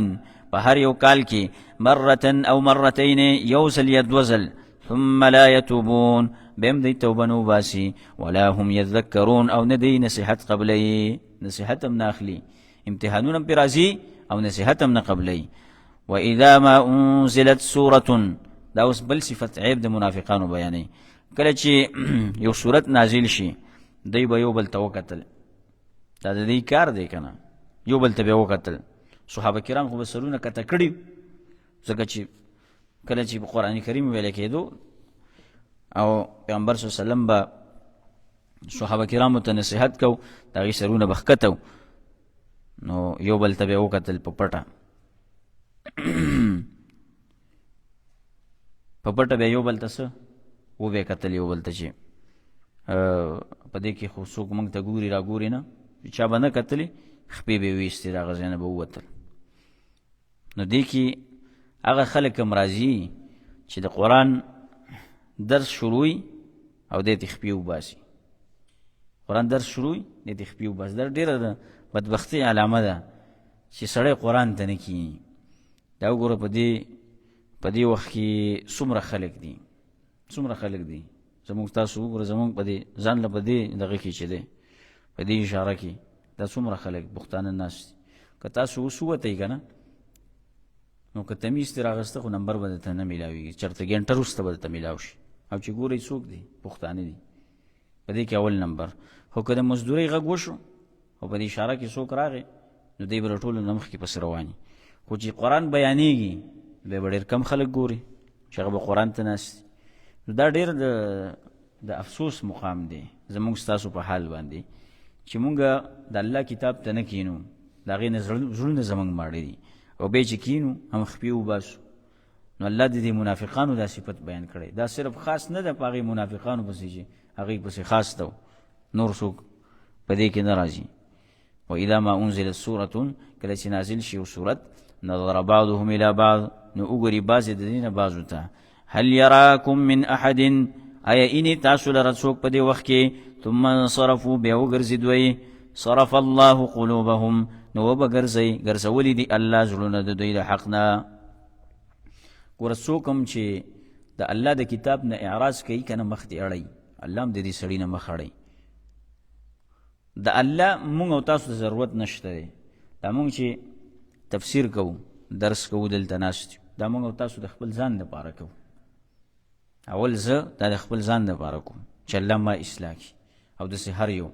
په هر یو کال کې مرة او مرتين یو ځل یا دوه ځل ثم لا یتوبون بهم دی توبه نه وباسي ولا هم یذکرون او نه دی نصیحت قبلوي نصیحت هم نه اخلي امتحانونه هم پرې راځي او نصیحت هم نه قبلوي. واذا ما انزلت سوره دا اوس بل صفت عیب د منافقانو بیانوي کله چې یو صورت نازل شي دی به یو بل ته وکتل دا د دې کار دی که نه یو بل ته به وکتل. صحابه کرام خو به سرونه کته کړي ځکه چې کله چې په قرآن کریم ویل کېدو او پیغمبر صلی الله علیه وسلم به صحابه کرامو ته نصیحت کو د هغې سرونه به ښکته نو یو بل ته به یې وکتل په پټه په پټه به یو بل ته څه وبې کتل یو بل ته چې په دې کې خو څوک موږ ته ګوري را ګوري نه چا به نه کتلې خپې به یې ویستې د هغه ځای نه به ووتل. نو دې کې هغه خلک هم راځي چې د قرآن درس شروعي او دې ته خپې وباسي قرآن درس شروعي دې ته خپې وباسي دا ډېره د بدبختۍ علامه ده چې سړی قرآن ته نه کښېني. دا وګوره په دې وخت کې څومره خلک دي زموږ تاسو وګوره زموږ په دې ځان له په دې دغه کې چې دی په دې اشاره کې دا څومره خلک بختانه ناست دي. که تاسو اوس ووتئ که نه نو که تمیز ترې راغسته خو نمبر به درته نه میلاویږي چېرته ګنټه وروسته به درته میلاو شي او چې ګورئ څوک دی پښتانه دي په دې کې اول نمبر. خو که د مزدورۍ غږ وشو او په دې اشاره کې څوک راغی نو دی به له ټولو نه مخکې پسې رواني. خو چې قرآن بیانېږي بیا به ډېر کم خلک ګوري چې هغه به قرآن ته ناست دي. نو دا ډېر د افسوس مقام دی زموږ ستاسو په حال باندې چې مونږ د الله کتاب ته نه کینو د هغې نه زړونه زموږ ماړه دي او بیا چې کینو هم خپې وباسو. نو الله د دې منافقانو دا صفت بیان کړی. دا صرف خاص نه ده په هغې منافقانو پسې چې هغې پسې خاص ده نور څوک په دې کې نه راځي. واذا ما انزلت سورة کله چې نازل شي یو صورت نظر بعضهم الى بعض نو وګوري بعضې د دې نه بعضو ته هل یراکم من احد آیا اینې تاسو لره څوک په دې وخت کې ثم انصرفوا بیا وګرځېدوی صرف الله قلوبهم نو وبه ګرځولي دي الله زړونه د دوی د حق نه. ګوره څوک هم چې د الله د کتاب نه اعراض کوي که نه مخ دې اړوي الله هم د دې سړي نه مخ اړوي. د الله مونږ او تاسو ته ضرورت نشته دی. دا مونږ چې تفسیر کوو درس کوو دلته ناست یو دا مونږ او تاسو د خپل ځان دپاره کوو. اول زه دا د خپل ځان دپاره کوم چې الله ما اصلاح کړي او داسې هر یو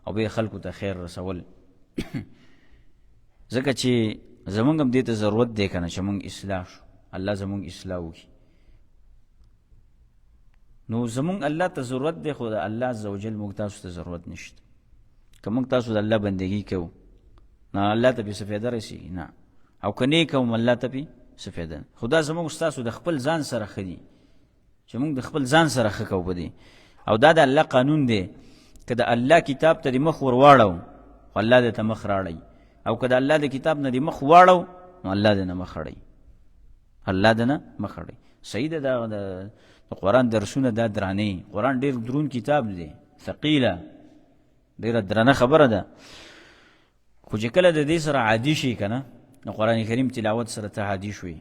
او بیا خلکو ته خیر رسول ځکه چې زمونږ هم دې ته ضرورت دی که نه چې مونږ اصلاح شو الله زمونږ اصلاح وکړي. نو زمونږ الله ته ضرورت دی خو د الله عز وجل مونږ تاسو ته ضرورت نشته. که مونږ تاسو د الله بندگی کوو نه الله ته پې څه فایده رسېږي نه او که نه یې کوم الله ته پې څه فایده نه. خو دا زمونږ ستاسو د خپل ځان سره ښه دي چې مونږ د خپل ځان سره ښه کوو په دې. او دا د الله قانون دی که د الله کتاب ته د مخ ور واړو خو الله دې ته مخ راړی او که د الله د کتاب نه د مخ واړو نو الله دې نه مخ اړوي الله دې نه مخ اړوي. صحیح ده دا د قرآن درسونه دا درانه قرآن ډېر درون کتاب دی ثقیله ډېره درنه خبره ده. خو چې کله د دې سره عادي شي که نه د قرآن کریم تلاوت سره ته عادي شوي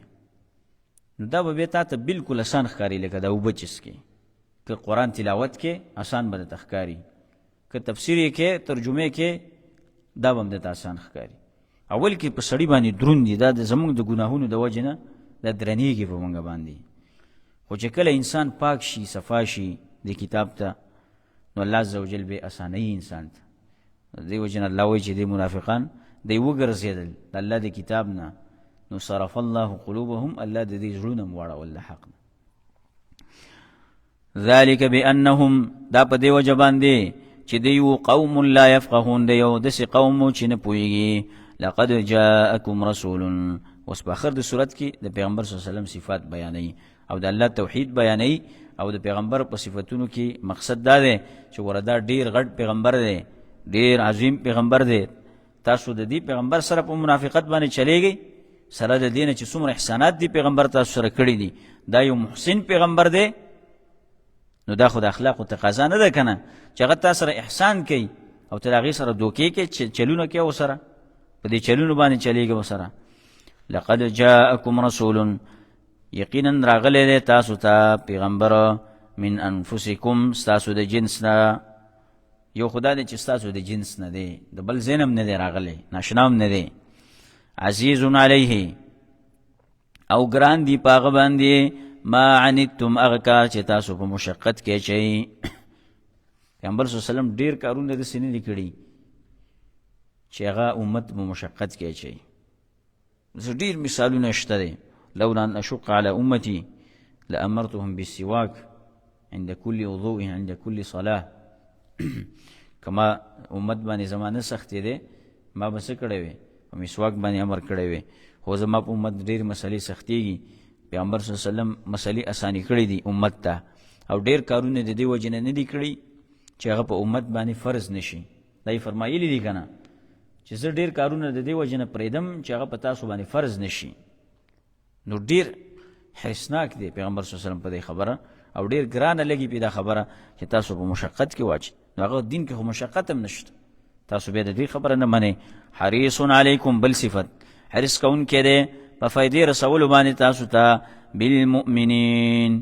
نو دا به بیا تا ته بلکل اسان ښکاري لکه د اوبه څښکې. که قرآن تلاوت کې اسان به درته ښکاري که تفسیر یې کې ترجمه کې دا به هم درته اسان ښکاري. اول کې په سړي باندې دروند دي دا د زموږ د ګناهونو د وجې نه دا درنېږي په موږ باندې. خو چې کله انسان پاک شي صفا شي د کتاب ته نو الله عز وجل به اسانوي انسان ته. د دې وجې نه الله وایي چې دې منافقان دی وګرځېدل د الله د کتاب نه نو صرف الله قلوبهم الله د دې زړونه م واړول د حق نه. ذلک بانهم دا په دې وجه باندې چې دی یو قوم لا یفقهون دی یو داسې قوم چې نه پوهېږي. لقد جاءکم رسول اوس په آخر د صورت کې د پیغمبر صلی الله علیه وسلم صفات بیانوي او د الله توحید بیانوي او د پیغمبر په صفتونو کې مقصد دا دی چې ګوره دا ډېر غټ پیغمبر دی ډېر عظیم پیغمبر دی. تاسو د دې پیغمبر سره په منافقت باندې چلیږئ سره د دې نه چې څومره احسانات دی پیغمبر تاسو سره کړي دي دا یو محسن پیغمبر دی. نو دا خو د اخلاقو تقاضا نه ده که نه چې هغه تا سره احسان کوي او ته د هغې سره دوکې کوې چلونه کوې ورسره په دې چلونو باندې چلیږي ورسره. لقد جاءکم رسول یقینا راغلی دی تاسو ته پیغمبر من انفسکم ستاسو د جنس نه. یو خدا دی چې ستاسو د جنس نه دی د بل ځای نه هم نه دی راغلی ناشنا هم نه دی. عزیز علیه او ګران دی په هغه باندې ما عنتم هغه کار چې تاسو په مشقت کې اچئ. پیغمبر صلی الله علیه وسلم ډېر کارونه داسې نه دي کړي چې هغه امت په مشقت کې اچئ. داسې ډېر مثالونه شته دی. لولا ان اشق على امتي لامرتهم بالسواك عند كل وضوء عند كل صلاه. کما امت باندې زمانه سختې دی ما به څه کړی وی په مسواک باندې امر کړی وی خو زما په امت ډېر مسلې سختېږي. پیغمبر صلی الله علیه وسلم مسلې اساني کړي دي امت ته او ډېر کارونه د دې وجې نه دي کړي چې هغه په امت باندې فرض نشي. دا یې فرمایلي دي که نه چې زه ډېر کارونه د دې وجې نه پرېږدم چې هغه په تاسو باندې فرض نشي. نو ډېر حرصناک دی پیغمبر صلی الله علیه وسلم په دې خبره او ډېر ګرانه لګي په دا خبره چې تاسو په مشقت کې واچي. نو هغه دین کې خو مشقت هم نشته تاسو بیا د دې خبره نه منئ. حریص علیکم بل صفت حرص کوونکی دی په فایدې رسولو باندې تاسو ته بالمؤمنین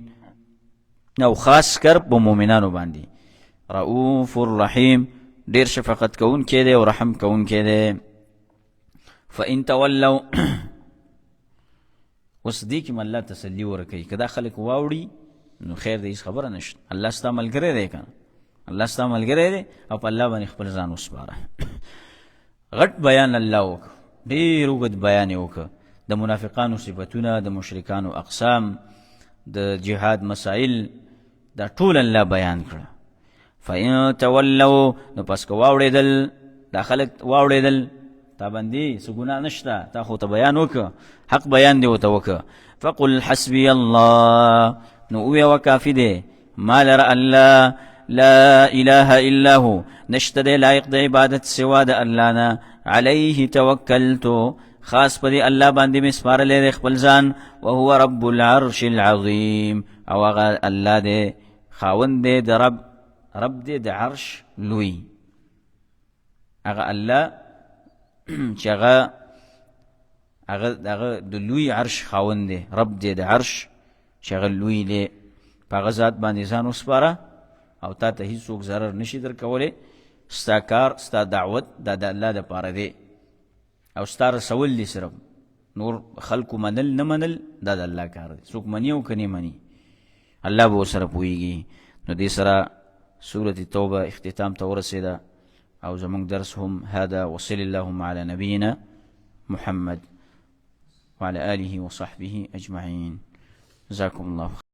او خاص کر په مؤمنانو باندې. رؤوف الرحیم ډېر شفقت کوونکی دی او رحم کوونکی دی. فإن تولوا اوس دې کې م الله تسلي ورکوي که دا خلک واوړي نو خیر دی هېڅ خبره نشته. الله ستا ملګری دی که نه الله ستا ملګری دی او په الله باندې خپل ځان وسپاره. غټ بیان الله وکړه ډېر اوږد بیان یې وکړه د منافقانو صفتونه د مشرکانو اقسام د جهاد مسائل دا ټول الله بیان کړه. فإن تولوا نو پس که واوړېدل دا خلک واوړېدل تا باندې څه ګناه نشته تا خو ته بیان وکړه حق بیان دې ورته وکړه فقل حسبي الله نو ووایه کافي دی ما لره الله لا اله الا هو نشته دی لایق د عبادت سوا د الله نه علیه توکلتو خاص په دې الله باندې مې سپارلی دی خپل ځان وهو رب العرش العظیم او هغه الله دی خاوند دی د رب دی د عرش لوی هغه الله چې هغه د لوی عرش خاوند دی رب دی د عرش چې هغه لوی دی په هغه ذات باندې ځان وسپاره او تا ته هیڅوک ضرر نشي در کولی ستا کار ستا دعوت دا د الله دپاره دی او ستا رسول دی صرف نور خلکو منل نه منل دا د الله کار دی څوک مني او که نه مني الله به ورسره پوهېږي نو دې سره سورة توبه اختتام ته ورسېده او زمونږ درس هم هذا وصل اللهم على نبينا محمد وعلى آله وصحبه أجمعين جزاكم الله